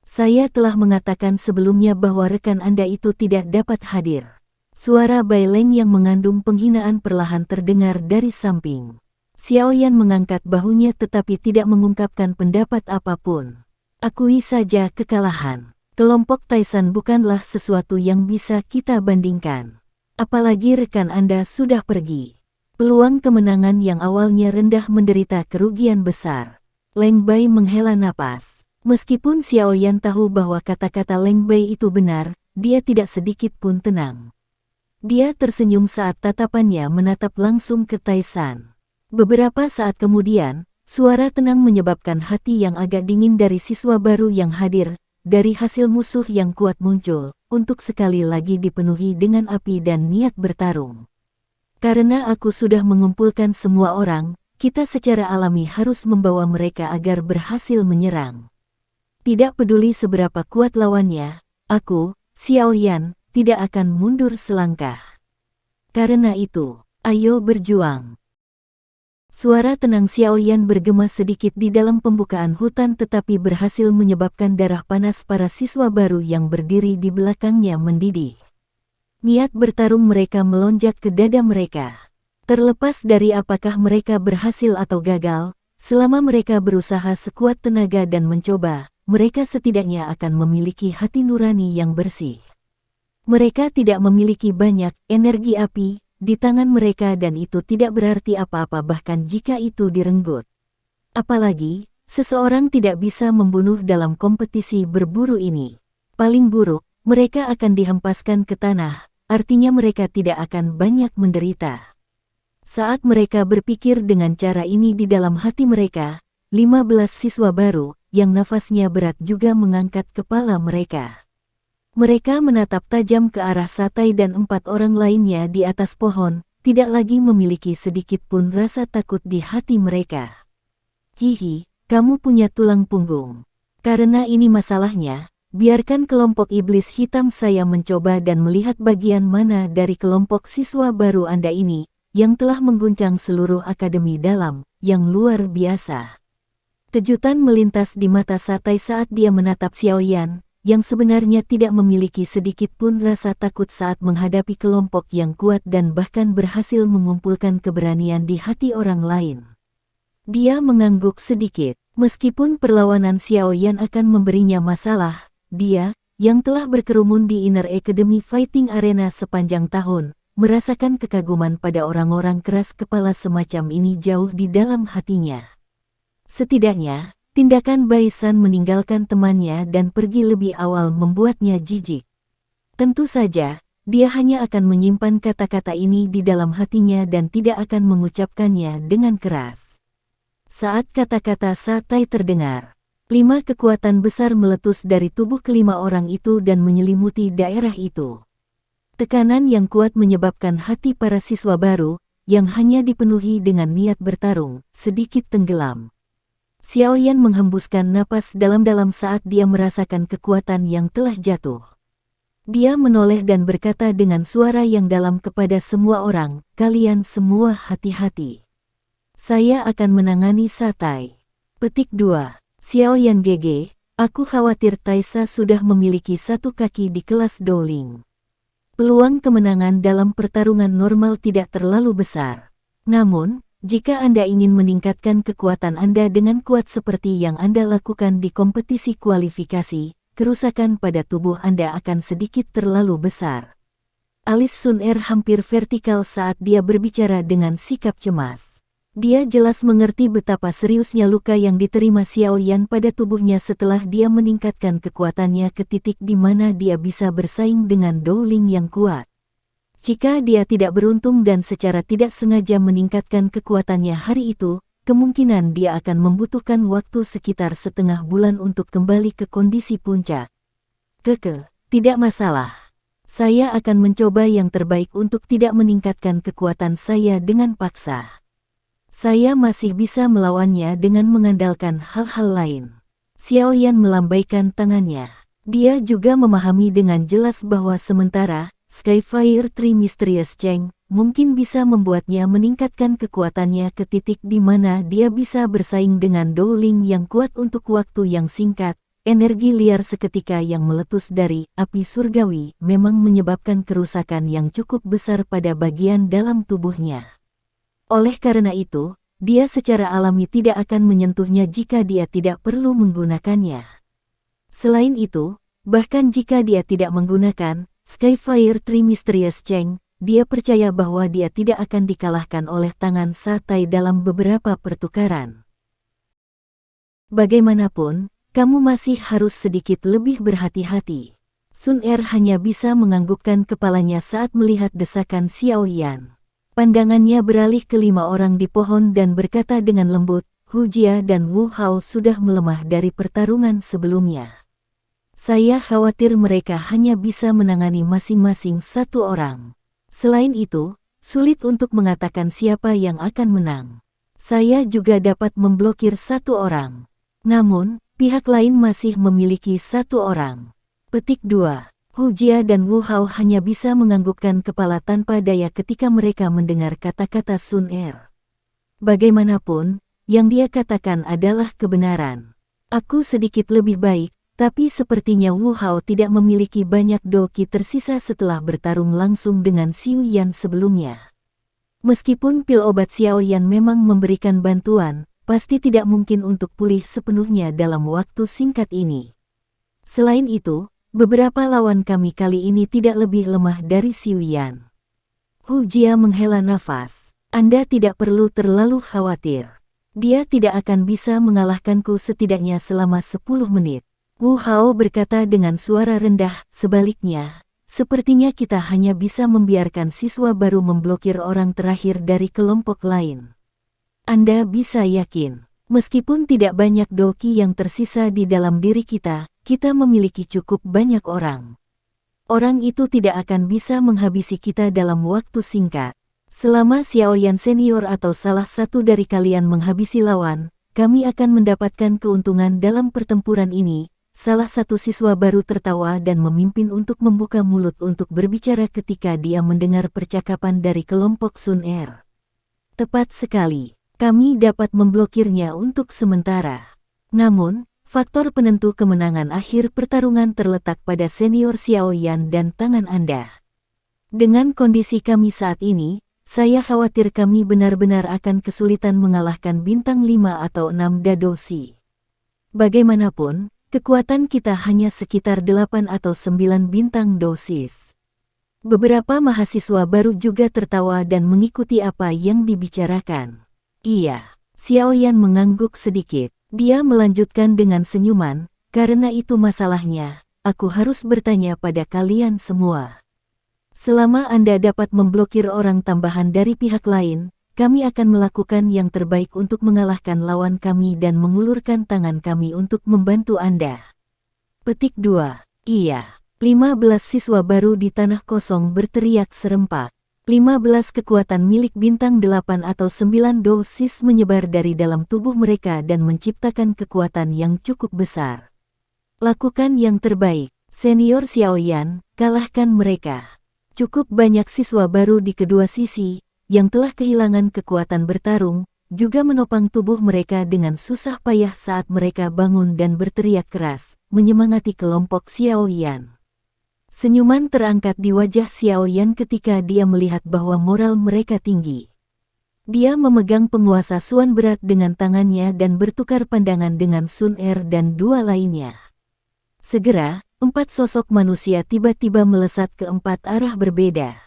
Saya telah mengatakan sebelumnya bahwa rekan Anda itu tidak dapat hadir. Suara Bai Leng yang mengandung penghinaan perlahan terdengar dari samping. Xiao Yan mengangkat bahunya tetapi tidak mengungkapkan pendapat apapun. Akui saja kekalahan. Kelompok Taisan bukanlah sesuatu yang bisa kita bandingkan. Apalagi rekan Anda sudah pergi. Peluang kemenangan yang awalnya rendah menderita kerugian besar. Leng Bai menghela napas. Meskipun Xiao Yan tahu bahwa kata-kata Leng Bai itu benar, dia tidak sedikit pun tenang. Dia tersenyum saat tatapannya menatap langsung ke Taisan. Beberapa saat kemudian, suara tenang menyebabkan hati yang agak dingin dari siswa baru yang hadir, dari hasil musuh yang kuat muncul, untuk sekali lagi dipenuhi dengan api dan niat bertarung. Karena aku sudah mengumpulkan semua orang, kita secara alami harus membawa mereka agar berhasil menyerang. Tidak peduli seberapa kuat lawannya, aku, Xiao Yan, tidak akan mundur selangkah. Karena itu, ayo berjuang. Suara tenang Xiao Yan bergema sedikit di dalam pembukaan hutan tetapi berhasil menyebabkan darah panas para siswa baru yang berdiri di belakangnya mendidih. Niat bertarung mereka melonjak ke dada mereka. Terlepas dari apakah mereka berhasil atau gagal, selama mereka berusaha sekuat tenaga dan mencoba, mereka setidaknya akan memiliki hati nurani yang bersih. Mereka tidak memiliki banyak energi api di tangan mereka dan itu tidak berarti apa-apa bahkan jika itu direnggut. Apalagi, seseorang tidak bisa membunuh dalam kompetisi berburu ini. Paling buruk, mereka akan dihempaskan ke tanah, artinya mereka tidak akan banyak menderita. Saat mereka berpikir dengan cara ini di dalam hati mereka, 15 siswa baru, yang nafasnya berat juga mengangkat kepala mereka. Mereka menatap tajam ke arah Satai dan 4 orang lainnya di atas pohon, tidak lagi memiliki sedikit pun rasa takut di hati mereka. Hihi, kamu punya tulang punggung. Karena ini masalahnya, biarkan kelompok iblis hitam saya mencoba dan melihat bagian mana dari kelompok siswa baru Anda ini, yang telah mengguncang seluruh akademi dalam, yang luar biasa. Kejutan melintas di mata Satai saat dia menatap Xiaoyan, yang sebenarnya tidak memiliki sedikit pun rasa takut saat menghadapi kelompok yang kuat dan bahkan berhasil mengumpulkan keberanian di hati orang lain. Dia mengangguk sedikit, meskipun perlawanan Xiaoyan akan memberinya masalah, dia, yang telah berkerumun di Inner Academy Fighting Arena sepanjang tahun, merasakan kekaguman pada orang-orang keras kepala semacam ini jauh di dalam hatinya. Setidaknya, tindakan Baisan meninggalkan temannya dan pergi lebih awal membuatnya jijik. Tentu saja, dia hanya akan menyimpan kata-kata ini di dalam hatinya dan tidak akan mengucapkannya dengan keras. Saat kata-kata Satai terdengar, 5 kekuatan besar meletus dari tubuh kelima orang itu dan menyelimuti daerah itu. Tekanan yang kuat menyebabkan hati para siswa baru, yang hanya dipenuhi dengan niat bertarung, sedikit tenggelam. Xiaoyan menghembuskan napas dalam-dalam saat dia merasakan kekuatan yang telah jatuh. Dia menoleh dan berkata dengan suara yang dalam kepada semua orang, kalian semua hati-hati. Saya akan menangani Satai. Petik 2. Xiaoyan GG, aku khawatir Taisa sudah memiliki satu kaki di kelas Dowling. Peluang kemenangan dalam pertarungan normal tidak terlalu besar. Namun, jika Anda ingin meningkatkan kekuatan Anda dengan kuat seperti yang Anda lakukan di kompetisi kualifikasi, kerusakan pada tubuh Anda akan sedikit terlalu besar. Alis Sun Er hampir vertikal saat dia berbicara dengan sikap cemas. Dia jelas mengerti betapa seriusnya luka yang diterima Xiaoyan pada tubuhnya setelah dia meningkatkan kekuatannya ke titik di mana dia bisa bersaing dengan Dowling yang kuat. Jika dia tidak beruntung dan secara tidak sengaja meningkatkan kekuatannya hari itu, kemungkinan dia akan membutuhkan waktu sekitar setengah bulan untuk kembali ke kondisi puncak. Tidak masalah. Saya akan mencoba yang terbaik untuk tidak meningkatkan kekuatan saya dengan paksa. Saya masih bisa melawannya dengan mengandalkan hal-hal lain. Xiaoyan melambaikan tangannya. Dia juga memahami dengan jelas bahwa sementara Skyfire Tree Mysterious Cheng mungkin bisa membuatnya meningkatkan kekuatannya ke titik di mana dia bisa bersaing dengan Dowling yang kuat untuk waktu yang singkat. Energi liar seketika yang meletus dari api surgawi memang menyebabkan kerusakan yang cukup besar pada bagian dalam tubuhnya. Oleh karena itu, dia secara alami tidak akan menyentuhnya jika dia tidak perlu menggunakannya. Selain itu, bahkan jika dia tidak menggunakan Skyfire Tree Mysterious Cheng, dia percaya bahwa dia tidak akan dikalahkan oleh tangan Satai dalam beberapa pertukaran. Bagaimanapun, kamu masih harus sedikit lebih berhati-hati. Sun Er hanya bisa menganggukkan kepalanya saat melihat desakan Xiaoyan. Pandangannya beralih ke 5 orang di pohon dan berkata dengan lembut, Hu Jia dan Wu Hao sudah melemah dari pertarungan sebelumnya. Saya khawatir mereka hanya bisa menangani masing-masing satu orang. Selain itu, sulit untuk mengatakan siapa yang akan menang. Saya juga dapat memblokir satu orang. Namun, pihak lain masih memiliki satu orang. Petik 2. Hu Jia dan Wu Hao hanya bisa menganggukkan kepala tanpa daya ketika mereka mendengar kata-kata Sun Er. Bagaimanapun, yang dia katakan adalah kebenaran. Aku sedikit lebih baik, Tapi sepertinya Wu Hao tidak memiliki banyak doki tersisa setelah bertarung langsung dengan Xiao Yan sebelumnya. Meskipun pil obat Xiao Yan memang memberikan bantuan, pasti tidak mungkin untuk pulih sepenuhnya dalam waktu singkat ini. Selain itu, beberapa lawan kami kali ini tidak lebih lemah dari Xiao Yan. Hu Jia menghela nafas. Anda tidak perlu terlalu khawatir. Dia tidak akan bisa mengalahkanku setidaknya selama 10 menit. Wu Hao berkata dengan suara rendah, sebaliknya, sepertinya kita hanya bisa membiarkan siswa baru memblokir orang terakhir dari kelompok lain. Anda bisa yakin, meskipun tidak banyak doki yang tersisa di dalam diri kita memiliki cukup banyak orang. Orang itu tidak akan bisa menghabisi kita dalam waktu singkat. Selama Xiao Yan senior atau salah satu dari kalian menghabisi lawan, kami akan mendapatkan keuntungan dalam pertempuran ini. Salah satu siswa baru tertawa dan memimpin untuk membuka mulut untuk berbicara ketika dia mendengar percakapan dari kelompok Sun Er. Tepat sekali, kami dapat memblokirnya untuk sementara. Namun, faktor penentu kemenangan akhir pertarungan terletak pada senior Xiao Yan dan tangan Anda. Dengan kondisi kami saat ini, saya khawatir kami benar-benar akan kesulitan mengalahkan bintang 5 atau 6 Dadoshi. Bagaimanapun, kekuatan kita hanya sekitar 8 atau 9 bintang dosis. Beberapa mahasiswa baru juga tertawa dan mengikuti apa yang dibicarakan. Iya, Xiao Yan mengangguk sedikit. Dia melanjutkan dengan senyuman, karena itu masalahnya, aku harus bertanya pada kalian semua. Selama Anda dapat memblokir orang tambahan dari pihak lain, kami akan melakukan yang terbaik untuk mengalahkan lawan kami dan mengulurkan tangan kami untuk membantu Anda. Petik 2. Iya. 15 siswa baru di tanah kosong berteriak serempak. 15 kekuatan milik bintang 8 atau 9 dosis menyebar dari dalam tubuh mereka dan menciptakan kekuatan yang cukup besar. Lakukan yang terbaik, senior Xiao Yan, kalahkan mereka. Cukup banyak siswa baru di kedua sisi, yang telah kehilangan kekuatan bertarung, juga menopang tubuh mereka dengan susah payah saat mereka bangun dan berteriak keras, menyemangati kelompok Xiao Yan. Senyuman terangkat di wajah Xiao Yan ketika dia melihat bahwa moral mereka tinggi. Dia memegang penguasa Suan berat dengan tangannya dan bertukar pandangan dengan Sun Er dan dua lainnya. Segera, 4 sosok manusia tiba-tiba melesat ke 4 arah berbeda.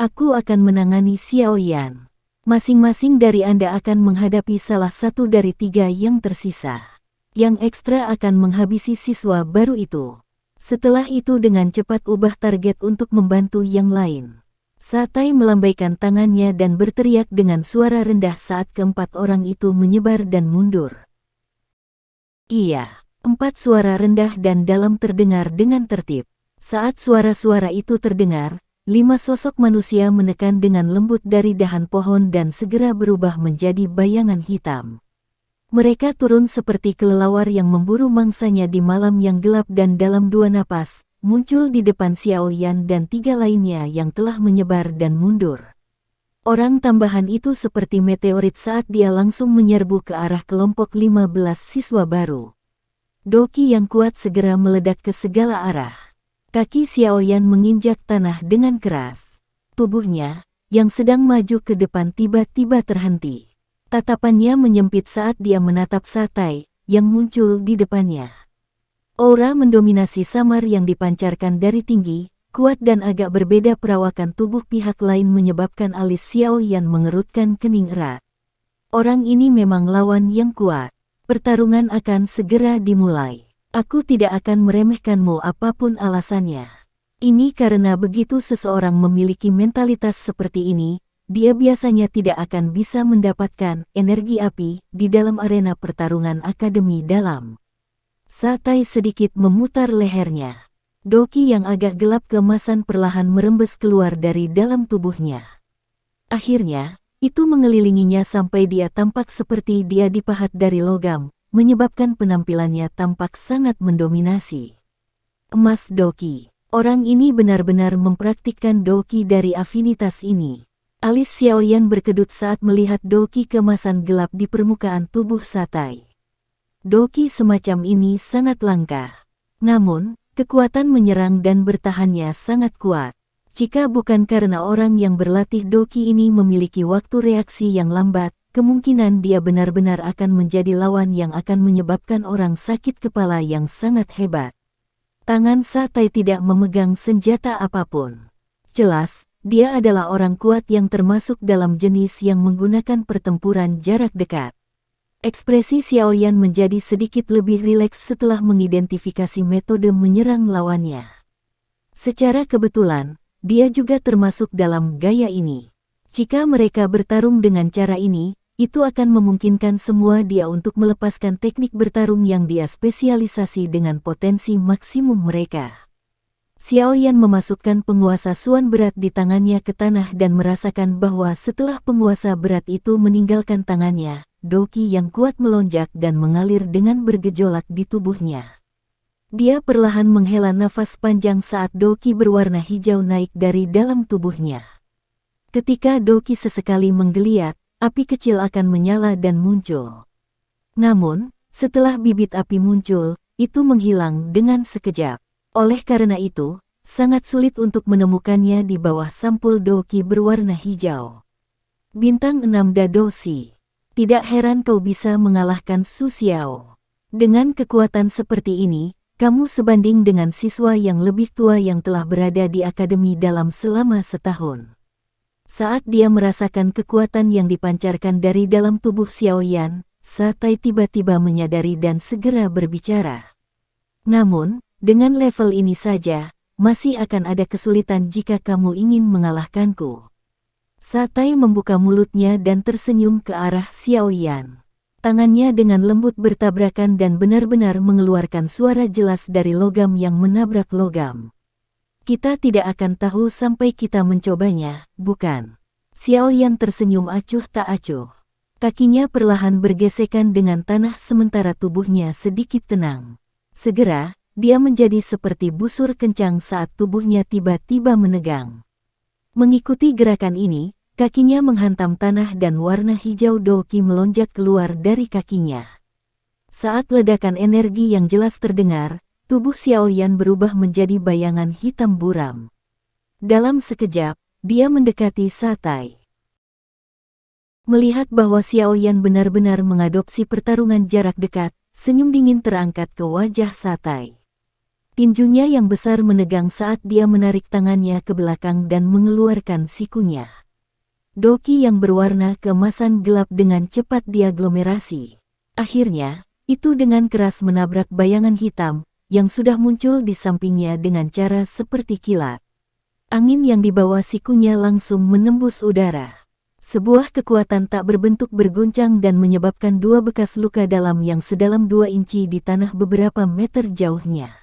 Aku akan menangani Xiao Yan. Masing-masing dari Anda akan menghadapi salah satu dari 3 yang tersisa. Yang ekstra akan menghabisi siswa baru itu. Setelah itu dengan cepat ubah target untuk membantu yang lain. Satai melambaikan tangannya dan berteriak dengan suara rendah saat keempat orang itu menyebar dan mundur. Iya, 4 suara rendah dan dalam terdengar dengan tertib. Saat suara-suara itu terdengar, 5 sosok manusia menekan dengan lembut dari dahan pohon dan segera berubah menjadi bayangan hitam. Mereka turun seperti kelelawar yang memburu mangsanya di malam yang gelap dan dalam 2 napas, muncul di depan Xiao Yan dan 3 lainnya yang telah menyebar dan mundur. Orang tambahan itu seperti meteorit saat dia langsung menyerbu ke arah kelompok 15 siswa baru. Doki yang kuat segera meledak ke segala arah. Kaki Xiao Yan menginjak tanah dengan keras. Tubuhnya, yang sedang maju ke depan tiba-tiba terhenti. Tatapannya menyempit saat dia menatap Satai, yang muncul di depannya. Aura mendominasi samar yang dipancarkan dari tinggi, kuat dan agak berbeda perawakan tubuh pihak lain menyebabkan alis Xiao Yan mengerutkan kening erat. Orang ini memang lawan yang kuat. Pertarungan akan segera dimulai. Aku tidak akan meremehkanmu apapun alasannya. Ini karena begitu seseorang memiliki mentalitas seperti ini, dia biasanya tidak akan bisa mendapatkan energi api di dalam arena pertarungan akademi dalam. Satai sedikit memutar lehernya. Doki yang agak gelap keemasan perlahan merembes keluar dari dalam tubuhnya. Akhirnya, itu mengelilinginya sampai dia tampak seperti dia dipahat dari logam, menyebabkan penampilannya tampak sangat mendominasi. Emas Doki. Orang ini benar-benar mempraktikkan Doki dari afinitas ini. Alis Xiao Yan berkedut saat melihat Doki keemasan gelap di permukaan tubuh Satai. Doki semacam ini sangat langka. Namun, kekuatan menyerang dan bertahannya sangat kuat. Jika bukan karena orang yang berlatih doki ini memiliki waktu reaksi yang lambat, kemungkinan dia benar-benar akan menjadi lawan yang akan menyebabkan orang sakit kepala yang sangat hebat. Tangan Satai tidak memegang senjata apapun. Jelas, dia adalah orang kuat yang termasuk dalam jenis yang menggunakan pertempuran jarak dekat. Ekspresi Xiaoyan menjadi sedikit lebih rileks setelah mengidentifikasi metode menyerang lawannya. Secara kebetulan, dia juga termasuk dalam gaya ini. Jika mereka bertarung dengan cara ini, itu akan memungkinkan semua dia untuk melepaskan teknik bertarung yang dia spesialisasi dengan potensi maksimum mereka. Xiaoyan memasukkan penguasa Suan berat di tangannya ke tanah dan merasakan bahwa setelah penguasa berat itu meninggalkan tangannya, doki yang kuat melonjak dan mengalir dengan bergejolak di tubuhnya. Dia perlahan menghela nafas panjang saat doki berwarna hijau naik dari dalam tubuhnya. Ketika doki sesekali menggeliat, api kecil akan menyala dan muncul. Namun, setelah bibit api muncul, itu menghilang dengan sekejap. Oleh karena itu, sangat sulit untuk menemukannya di bawah sampul doki berwarna hijau. Bintang 6 Dadoshi. Tidak heran kau bisa mengalahkan Su Xiao. Dengan kekuatan seperti ini, kamu sebanding dengan siswa yang lebih tua yang telah berada di akademi dalam selama setahun. Saat dia merasakan kekuatan yang dipancarkan dari dalam tubuh Xiaoyan, Satai tiba-tiba menyadari dan segera berbicara. Namun, dengan level ini saja, masih akan ada kesulitan jika kamu ingin mengalahkanku. Satai membuka mulutnya dan tersenyum ke arah Xiaoyan. Tangannya dengan lembut bertabrakan dan benar-benar mengeluarkan suara jelas dari logam yang menabrak logam. Kita tidak akan tahu sampai kita mencobanya, bukan? Xiaoyan tersenyum acuh tak acuh. Kakinya perlahan bergesekan dengan tanah sementara tubuhnya sedikit tenang. Segera, dia menjadi seperti busur kencang saat tubuhnya tiba-tiba menegang. Mengikuti gerakan ini, kakinya menghantam tanah dan warna hijau doki melonjak keluar dari kakinya. Saat ledakan energi yang jelas terdengar, tubuh Xiaoyan berubah menjadi bayangan hitam buram. Dalam sekejap, dia mendekati Satai. Melihat bahwa Xiaoyan benar-benar mengadopsi pertarungan jarak dekat, senyum dingin terangkat ke wajah Satai. Tinjunya yang besar menegang saat dia menarik tangannya ke belakang dan mengeluarkan sikunya. Doki yang berwarna keemasan gelap dengan cepat diaglomerasi. Akhirnya, itu dengan keras menabrak bayangan hitam yang sudah muncul di sampingnya dengan cara seperti kilat. Angin yang dibawa sikunya langsung menembus udara. Sebuah kekuatan tak berbentuk berguncang dan menyebabkan dua bekas luka dalam yang sedalam 2 inci di tanah beberapa meter jauhnya.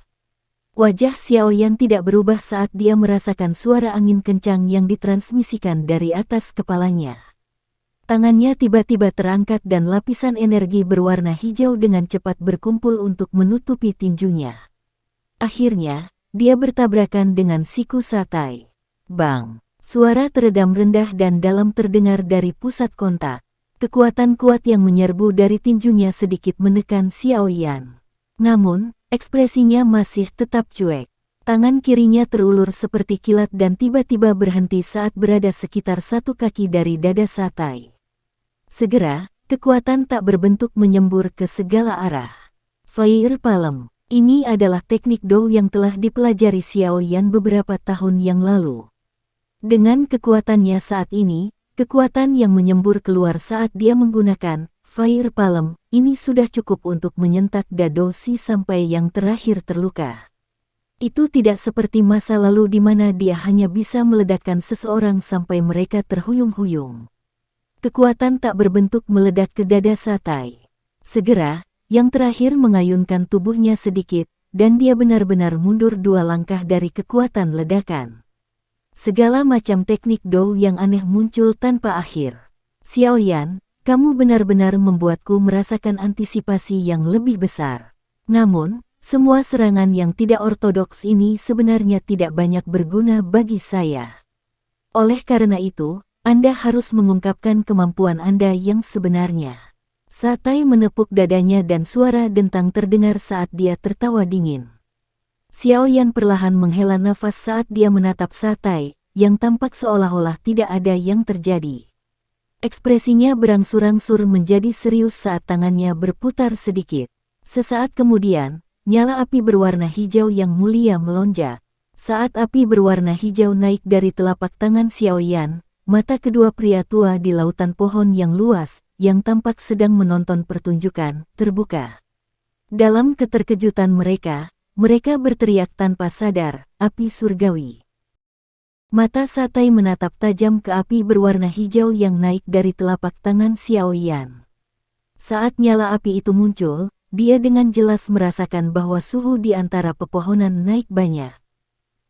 Wajah Xiaoyan tidak berubah saat dia merasakan suara angin kencang yang ditransmisikan dari atas kepalanya. Tangannya tiba-tiba terangkat dan lapisan energi berwarna hijau dengan cepat berkumpul untuk menutupi tinjunya. Akhirnya, dia bertabrakan dengan siku Satai. Bang! Suara teredam rendah dan dalam terdengar dari pusat kontak. Kekuatan kuat yang menyerbu dari tinjunya sedikit menekan Xiaoyan. Namun, ekspresinya masih tetap cuek. Tangan kirinya terulur seperti kilat dan tiba-tiba berhenti saat berada sekitar 1 kaki dari dada Satai. Segera, kekuatan tak berbentuk menyembur ke segala arah. Fire Palm. Ini adalah teknik Dou yang telah dipelajari Xiaoyan beberapa tahun yang lalu. Dengan kekuatannya saat ini, kekuatan yang menyembur keluar saat dia menggunakan Fire Palm, ini sudah cukup untuk menyentak Dadoshi sampai yang terakhir terluka. Itu tidak seperti masa lalu di mana dia hanya bisa meledakkan seseorang sampai mereka terhuyung-huyung. Kekuatan tak berbentuk meledak ke dada Satai. Segera, yang terakhir mengayunkan tubuhnya sedikit, dan dia benar-benar mundur 2 langkah dari kekuatan ledakan. Segala macam teknik Dou yang aneh muncul tanpa akhir. Xiaoyan, kamu benar-benar membuatku merasakan antisipasi yang lebih besar. Namun, semua serangan yang tidak ortodoks ini sebenarnya tidak banyak berguna bagi saya. Oleh karena itu, Anda harus mengungkapkan kemampuan Anda yang sebenarnya. Satai menepuk dadanya dan suara dentang terdengar saat dia tertawa dingin. Xiaoyan perlahan menghela nafas saat dia menatap Satai, yang tampak seolah-olah tidak ada yang terjadi. Ekspresinya berangsur-angsur menjadi serius saat tangannya berputar sedikit. Sesaat kemudian, nyala api berwarna hijau yang mulia melonjak. Saat api berwarna hijau naik dari telapak tangan Xiaoyan, mata kedua pria tua di lautan pohon yang luas, yang tampak sedang menonton pertunjukan, terbuka. Dalam keterkejutan mereka berteriak tanpa sadar, api surgawi. Mata Satai menatap tajam ke api berwarna hijau yang naik dari telapak tangan Xiaoyan. Saat nyala api itu muncul, dia dengan jelas merasakan bahwa suhu di antara pepohonan naik banyak.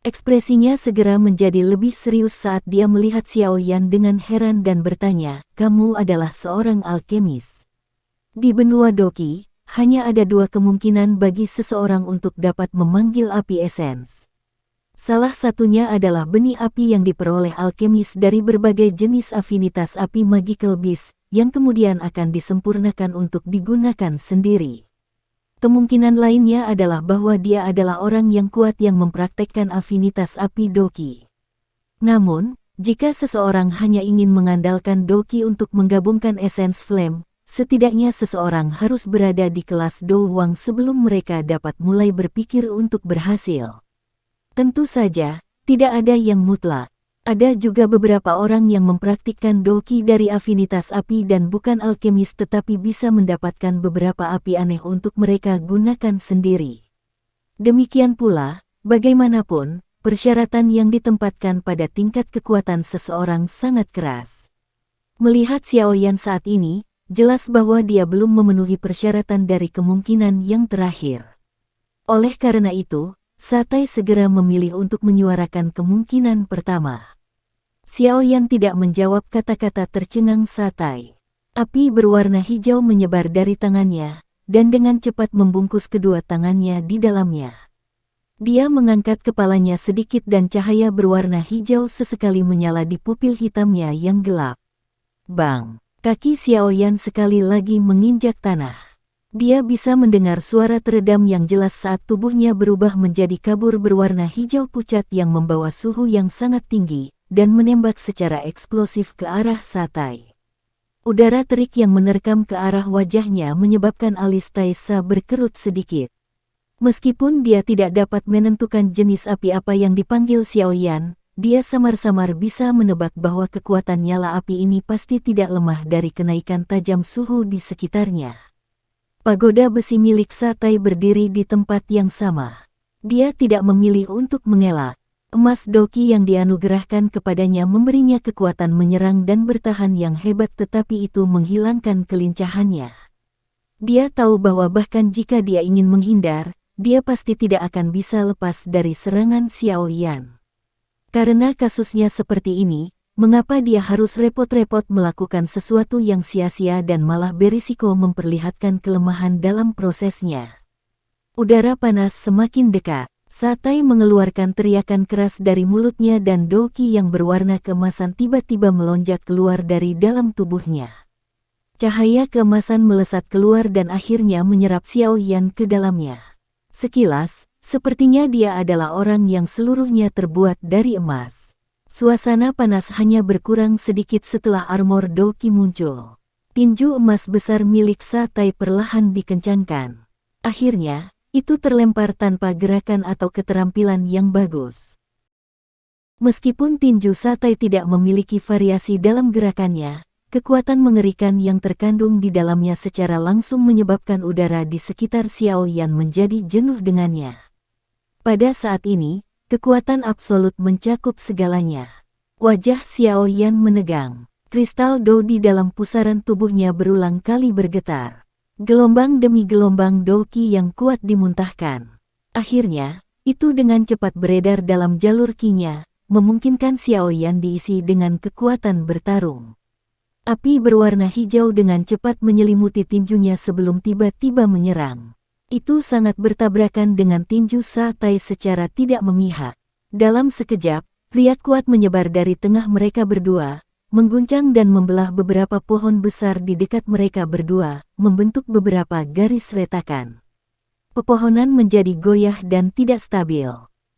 Ekspresinya segera menjadi lebih serius saat dia melihat Xiaoyan dengan heran dan bertanya, "Kamu adalah seorang alkemis?" Di benua Doqi, hanya ada dua kemungkinan bagi seseorang untuk dapat memanggil api esens. Salah satunya adalah benih api yang diperoleh alkemis dari berbagai jenis afinitas api magical beast, yang kemudian akan disempurnakan untuk digunakan sendiri. Kemungkinan lainnya adalah bahwa dia adalah orang yang kuat yang mempraktekkan afinitas api Doqi. Namun, jika seseorang hanya ingin mengandalkan Doqi untuk menggabungkan esens flame, setidaknya seseorang harus berada di kelas Do Wang sebelum mereka dapat mulai berpikir untuk berhasil. Tentu saja, tidak ada yang mutlak. Ada juga beberapa orang yang mempraktikkan Doqi dari afinitas api dan bukan alkemis tetapi bisa mendapatkan beberapa api aneh untuk mereka gunakan sendiri. Demikian pula, bagaimanapun, persyaratan yang ditempatkan pada tingkat kekuatan seseorang sangat keras. Melihat Xiaoyan saat ini, jelas bahwa dia belum memenuhi persyaratan dari kemungkinan yang terakhir. Oleh karena itu, Satai segera memilih untuk menyuarakan kemungkinan pertama. Xiaoyan tidak menjawab kata-kata tercengang Satai. Api berwarna hijau menyebar dari tangannya, dan dengan cepat membungkus kedua tangannya di dalamnya. Dia mengangkat kepalanya sedikit dan cahaya berwarna hijau sesekali menyala di pupil hitamnya yang gelap. Bang! Kaki Xiaoyan sekali lagi menginjak tanah. Dia bisa mendengar suara teredam yang jelas saat tubuhnya berubah menjadi kabur berwarna hijau pucat yang membawa suhu yang sangat tinggi, dan menembak secara eksplosif ke arah Satai. Udara terik yang menerkam ke arah wajahnya menyebabkan alis Taisa berkerut sedikit. Meskipun dia tidak dapat menentukan jenis api apa yang dipanggil Xiaoyan, dia samar-samar bisa menebak bahwa kekuatan nyala api ini pasti tidak lemah dari kenaikan tajam suhu di sekitarnya. Pagoda besi milik Satai berdiri di tempat yang sama. Dia tidak memilih untuk mengelak. Emas Doqi yang dianugerahkan kepadanya memberinya kekuatan menyerang dan bertahan yang hebat tetapi itu menghilangkan kelincahannya. Dia tahu bahwa bahkan jika dia ingin menghindar, dia pasti tidak akan bisa lepas dari serangan Xiaoyan. Karena kasusnya seperti ini, mengapa dia harus repot-repot melakukan sesuatu yang sia-sia dan malah berisiko memperlihatkan kelemahan dalam prosesnya? Udara panas semakin dekat. Satai mengeluarkan teriakan keras dari mulutnya dan Doqi yang berwarna keemasan tiba-tiba melonjak keluar dari dalam tubuhnya. Cahaya keemasan melesat keluar dan akhirnya menyerap Xiaoyan ke dalamnya. Sekilas, sepertinya dia adalah orang yang seluruhnya terbuat dari emas. Suasana panas hanya berkurang sedikit setelah armor Doqi muncul. Tinju emas besar milik Satai perlahan dikencangkan. Akhirnya, itu terlempar tanpa gerakan atau keterampilan yang bagus. Meskipun tinju Satai tidak memiliki variasi dalam gerakannya, kekuatan mengerikan yang terkandung di dalamnya secara langsung menyebabkan udara di sekitar Xiaoyan menjadi jenuh dengannya. Pada saat ini, kekuatan absolut mencakup segalanya. Wajah Xiaoyan menegang. Kristal Do di dalam pusaran tubuhnya berulang kali bergetar. Gelombang demi gelombang Doqi yang kuat dimuntahkan. Akhirnya, itu dengan cepat beredar dalam jalur Qi-nya, memungkinkan Xiaoyan diisi dengan kekuatan bertarung. Api berwarna hijau dengan cepat menyelimuti tinjunya sebelum tiba-tiba menyerang. Itu sangat bertabrakan dengan tinju Satai secara tidak memihak. Dalam sekejap, riak kuat menyebar dari tengah mereka berdua, mengguncang dan membelah beberapa pohon besar di dekat mereka berdua, membentuk beberapa garis retakan. Pepohonan menjadi goyah dan tidak stabil.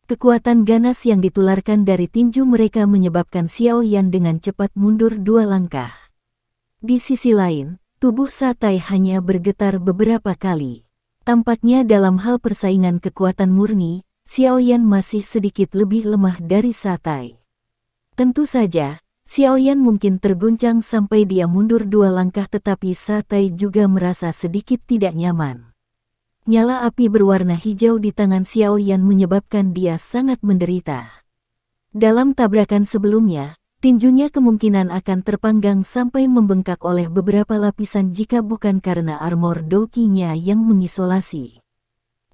Kekuatan ganas yang ditularkan dari tinju mereka menyebabkan Xiao Yan dengan cepat mundur 2 langkah. Di sisi lain, tubuh Satai hanya bergetar beberapa kali. Tampaknya dalam hal persaingan kekuatan murni, Xiao Yan masih sedikit lebih lemah dari Satai. Tentu saja, Xiao Yan mungkin terguncang sampai dia mundur 2 langkah, tetapi Satai juga merasa sedikit tidak nyaman. Nyala api berwarna hijau di tangan Xiao Yan menyebabkan dia sangat menderita. Dalam tabrakan sebelumnya, tinjunya kemungkinan akan terpanggang sampai membengkak oleh beberapa lapisan jika bukan karena armor dokinya yang mengisolasi.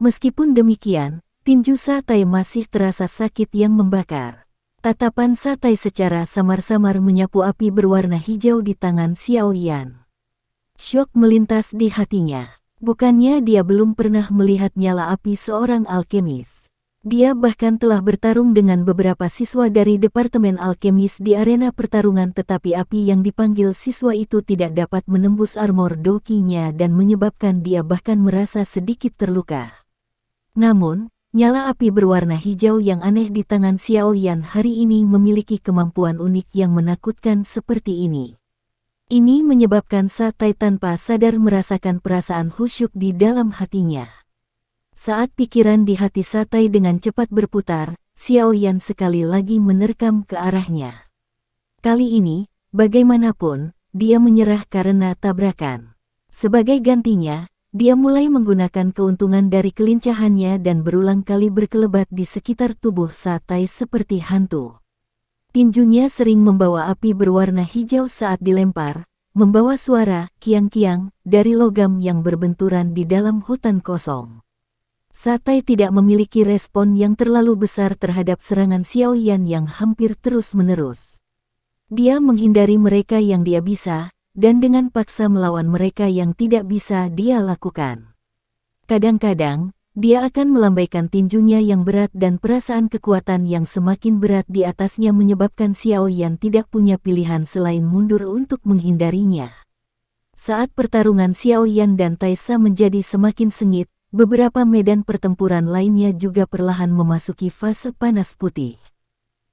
Meskipun demikian, tinju Satai masih terasa sakit yang membakar. Tatapan Satai secara samar-samar menyapu api berwarna hijau di tangan Xiao Yan. Syok melintas di hatinya. Bukannya dia belum pernah melihat nyala api seorang alkemis. Dia bahkan telah bertarung dengan beberapa siswa dari Departemen Alkemis di arena pertarungan, tetapi api yang dipanggil siswa itu tidak dapat menembus armor dokinya dan menyebabkan dia bahkan merasa sedikit terluka. Namun, nyala api berwarna hijau yang aneh di tangan Xiao Yan hari ini memiliki kemampuan unik yang menakutkan seperti ini. Ini menyebabkan Satai tanpa sadar merasakan perasaan khusyuk di dalam hatinya. Saat pikiran di hati Satai dengan cepat berputar, Xiao Yan sekali lagi menerkam ke arahnya. Kali ini, bagaimanapun, dia menyerah karena tabrakan. Sebagai gantinya, dia mulai menggunakan keuntungan dari kelincahannya dan berulang kali berkelebat di sekitar tubuh Satai seperti hantu. Tinjunya sering membawa api berwarna hijau saat dilempar, membawa suara kiang-kiang dari logam yang berbenturan di dalam hutan kosong. Satai tidak memiliki respon yang terlalu besar terhadap serangan Xiao Yan yang hampir terus-menerus. Dia menghindari mereka yang dia bisa, dan dengan paksa melawan mereka yang tidak bisa dia lakukan. Kadang-kadang, dia akan melambaikan tinjunya yang berat dan perasaan kekuatan yang semakin berat di atasnya menyebabkan Xiao Yan tidak punya pilihan selain mundur untuk menghindarinya. Saat pertarungan Xiao Yan dan Taisa menjadi semakin sengit, beberapa medan pertempuran lainnya juga perlahan memasuki fase panas putih.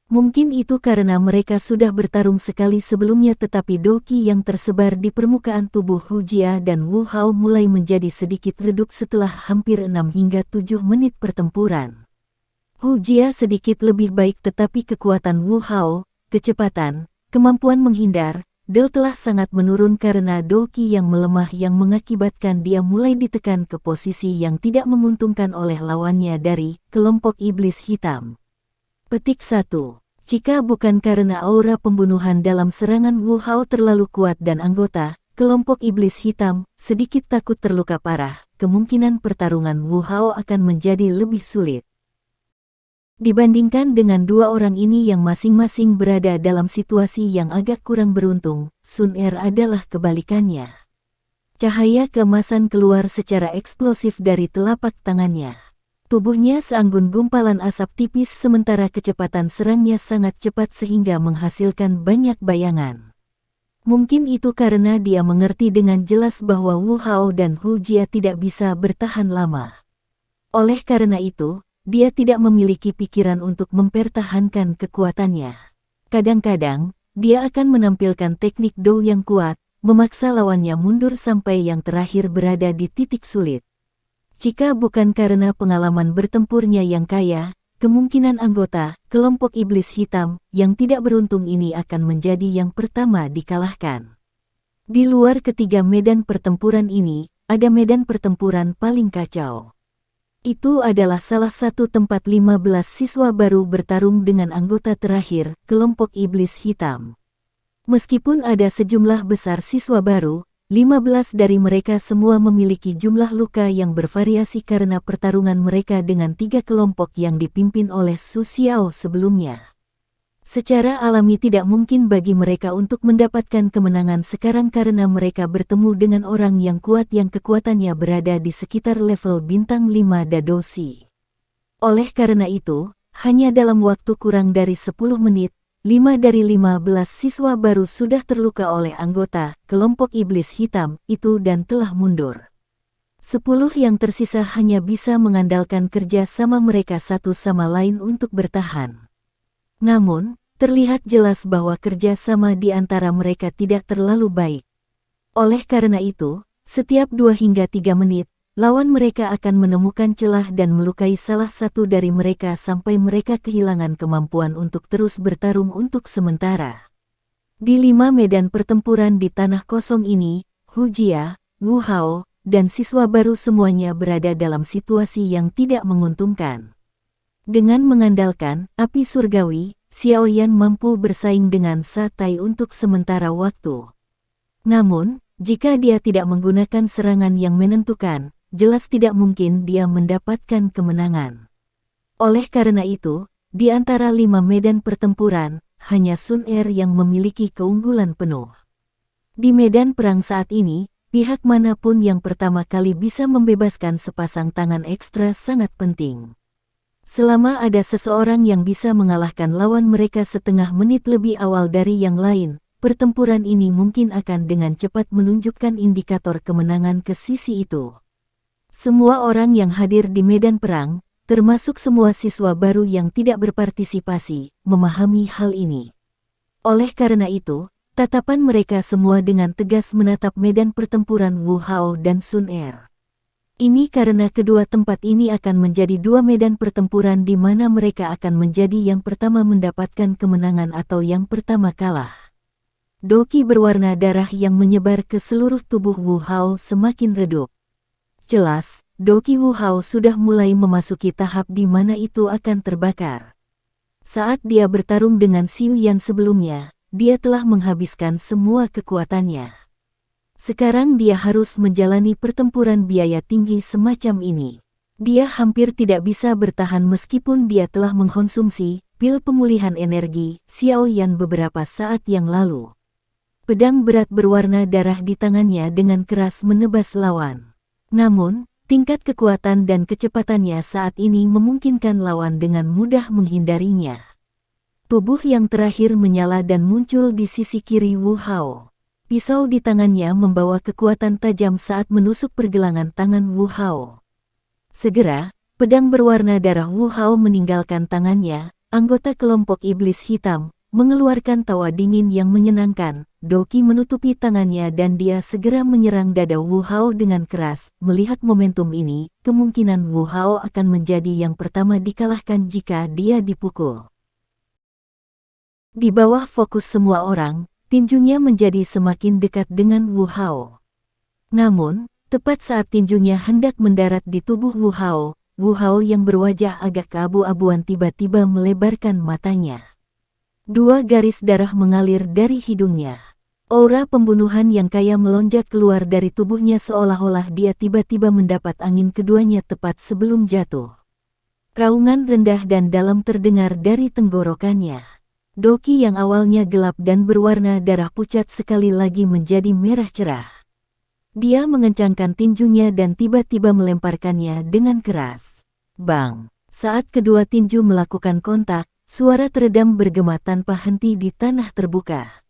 Mungkin itu karena mereka sudah bertarung sekali sebelumnya, tetapi doki yang tersebar di permukaan tubuh Hu Jia dan Wu Hao mulai menjadi sedikit redup setelah hampir 6 hingga 7 menit pertempuran. Hu Jia sedikit lebih baik, tetapi kekuatan Wu Hao, kecepatan, kemampuan menghindar, telah sangat menurun karena doki yang melemah yang mengakibatkan dia mulai ditekan ke posisi yang tidak menguntungkan oleh lawannya dari kelompok iblis hitam. Petik 1. Jika bukan karena aura pembunuhan dalam serangan Wu Hao terlalu kuat dan anggota kelompok iblis hitam sedikit takut terluka parah, kemungkinan pertarungan Wu Hao akan menjadi lebih sulit. Dibandingkan dengan dua orang ini yang masing-masing berada dalam situasi yang agak kurang beruntung, Sun Er adalah kebalikannya. Cahaya keemasan keluar secara eksplosif dari telapak tangannya. Tubuhnya seanggun gumpalan asap tipis sementara kecepatan serangnya sangat cepat sehingga menghasilkan banyak bayangan. Mungkin itu karena dia mengerti dengan jelas bahwa Wu Hao dan Hu Jia tidak bisa bertahan lama. Oleh karena itu, dia tidak memiliki pikiran untuk mempertahankan kekuatannya. Kadang-kadang, dia akan menampilkan teknik Dou yang kuat, memaksa lawannya mundur sampai yang terakhir berada di titik sulit. Jika bukan karena pengalaman bertempurnya yang kaya, kemungkinan anggota kelompok iblis hitam yang tidak beruntung ini akan menjadi yang pertama dikalahkan. Di luar ketiga medan pertempuran ini, ada medan pertempuran paling kacau. Itu adalah salah satu tempat 15 siswa baru bertarung dengan anggota terakhir kelompok iblis hitam. Meskipun ada sejumlah besar siswa baru, 15 dari mereka semua memiliki jumlah luka yang bervariasi karena pertarungan mereka dengan 3 kelompok yang dipimpin oleh Su Xiao sebelumnya. Secara alami tidak mungkin bagi mereka untuk mendapatkan kemenangan sekarang karena mereka bertemu dengan orang yang kuat yang kekuatannya berada di sekitar level bintang 5 Dadoshi. Oleh karena itu, hanya dalam waktu kurang dari 10 menit, 5 dari 15 siswa baru sudah terluka oleh anggota kelompok iblis hitam itu dan telah mundur. 10 yang tersisa hanya bisa mengandalkan kerja sama mereka satu sama lain untuk bertahan. Namun, terlihat jelas bahwa kerja sama di antara mereka tidak terlalu baik. Oleh karena itu, setiap 2 hingga 3 menit, lawan mereka akan menemukan celah dan melukai salah satu dari mereka sampai mereka kehilangan kemampuan untuk terus bertarung untuk sementara. Di 5 medan pertempuran di tanah kosong ini, Hu Jia, Wu Hao, dan siswa baru semuanya berada dalam situasi yang tidak menguntungkan. Dengan mengandalkan api surgawi, Xiao Yan mampu bersaing dengan Sa Tai untuk sementara waktu. Namun, jika dia tidak menggunakan serangan yang menentukan, jelas tidak mungkin dia mendapatkan kemenangan. Oleh karena itu, di antara 5 medan pertempuran, hanya Sun Er yang memiliki keunggulan penuh. Di medan perang saat ini, pihak manapun yang pertama kali bisa membebaskan sepasang tangan ekstra sangat penting. Selama ada seseorang yang bisa mengalahkan lawan mereka setengah menit lebih awal dari yang lain, pertempuran ini mungkin akan dengan cepat menunjukkan indikator kemenangan ke sisi itu. Semua orang yang hadir di medan perang, termasuk semua siswa baru yang tidak berpartisipasi, memahami hal ini. Oleh karena itu, tatapan mereka semua dengan tegas menatap medan pertempuran Wu Hao dan Sun Er. Ini karena kedua tempat ini akan menjadi 2 medan pertempuran di mana mereka akan menjadi yang pertama mendapatkan kemenangan atau yang pertama kalah. Doki berwarna darah yang menyebar ke seluruh tubuh Wu Hao semakin redup. Jelas, Doki Wu Hao sudah mulai memasuki tahap di mana itu akan terbakar. Saat dia bertarung dengan Xiu Yan sebelumnya, dia telah menghabiskan semua kekuatannya. Sekarang dia harus menjalani pertempuran biaya tinggi semacam ini. Dia hampir tidak bisa bertahan meskipun dia telah mengkonsumsi pil pemulihan energi Xiao Yan beberapa saat yang lalu. Pedang berat berwarna darah di tangannya dengan keras menebas lawan. Namun, tingkat kekuatan dan kecepatannya saat ini memungkinkan lawan dengan mudah menghindarinya. Tubuh yang terakhir menyala dan muncul di sisi kiri Wu Hao. Pisau di tangannya membawa kekuatan tajam saat menusuk pergelangan tangan Wu Hao. Segera, pedang berwarna darah Wu Hao meninggalkan tangannya. Anggota kelompok iblis hitam mengeluarkan tawa dingin yang menyenangkan. Doki menutupi tangannya dan dia segera menyerang dada Wu Hao dengan keras. Melihat momentum ini, kemungkinan Wu Hao akan menjadi yang pertama dikalahkan jika dia dipukul. Di bawah fokus semua orang, tinjunya menjadi semakin dekat dengan Wu Hao. Namun, tepat saat tinjunya hendak mendarat di tubuh Wu Hao yang berwajah agak keabu-abuan tiba-tiba melebarkan matanya. 2 garis darah mengalir dari hidungnya. Aura pembunuhan yang kaya melonjak keluar dari tubuhnya seolah-olah dia tiba-tiba mendapat angin keduanya tepat sebelum jatuh. Raungan rendah dan dalam terdengar dari tenggorokannya. Doki yang awalnya gelap dan berwarna darah pucat sekali lagi menjadi merah cerah. Dia mengencangkan tinjunya dan tiba-tiba melemparkannya dengan keras. Bang! Saat kedua tinju melakukan kontak, suara teredam bergema tanpa henti di tanah terbuka.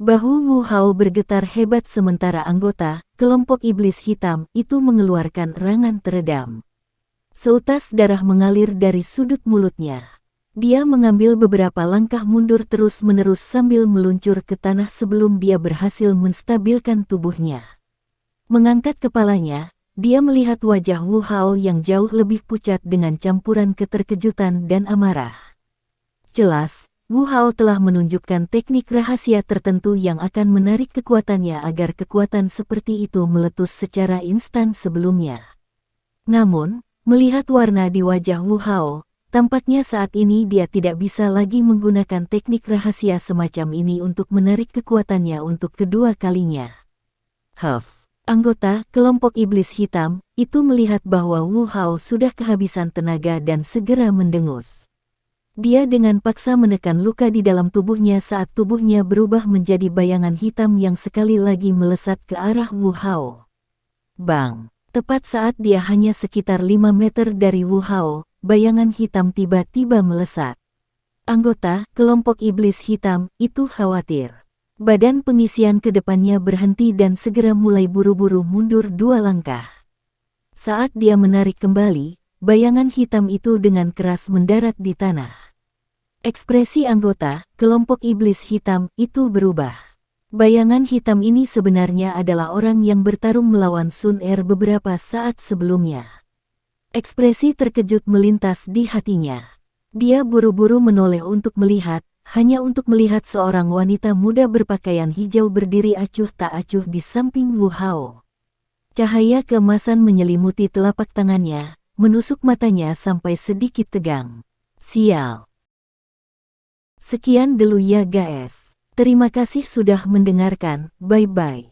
Bahu Wu Hao bergetar hebat sementara anggota kelompok iblis hitam itu mengeluarkan erangan teredam. Seutas darah mengalir dari sudut mulutnya. Dia mengambil beberapa langkah mundur terus-menerus sambil meluncur ke tanah sebelum dia berhasil menstabilkan tubuhnya. Mengangkat kepalanya, dia melihat wajah Wu Hao yang jauh lebih pucat dengan campuran keterkejutan dan amarah. Jelas, Wu Hao telah menunjukkan teknik rahasia tertentu yang akan menarik kekuatannya agar kekuatan seperti itu meletus secara instan sebelumnya. Namun, melihat warna di wajah Wu Hao, tampaknya saat ini dia tidak bisa lagi menggunakan teknik rahasia semacam ini untuk menarik kekuatannya untuk kedua kalinya. Anggota kelompok iblis hitam itu melihat bahwa Wu Hao sudah kehabisan tenaga dan segera mendengus. Dia dengan paksa menekan luka di dalam tubuhnya saat tubuhnya berubah menjadi bayangan hitam yang sekali lagi melesat ke arah Wu Hao. Bang! Tepat saat dia hanya sekitar 5 meter dari Wu Hao, bayangan hitam tiba-tiba melesat. Anggota kelompok iblis hitam itu khawatir. Badan pengisian ke depannya berhenti dan segera mulai buru-buru mundur 2 langkah. Saat dia menarik kembali, bayangan hitam itu dengan keras mendarat di tanah. Ekspresi anggota kelompok iblis hitam itu berubah. Bayangan hitam ini sebenarnya adalah orang yang bertarung melawan Sun Er beberapa saat sebelumnya. Ekspresi terkejut melintas di hatinya. Dia buru-buru menoleh untuk melihat, hanya untuk melihat seorang wanita muda berpakaian hijau berdiri acuh tak acuh di samping Wu Hao. Cahaya keemasan menyelimuti telapak tangannya, menusuk matanya sampai sedikit tegang. Sial. Sekian dulu ya guys. Terima kasih sudah mendengarkan, bye-bye.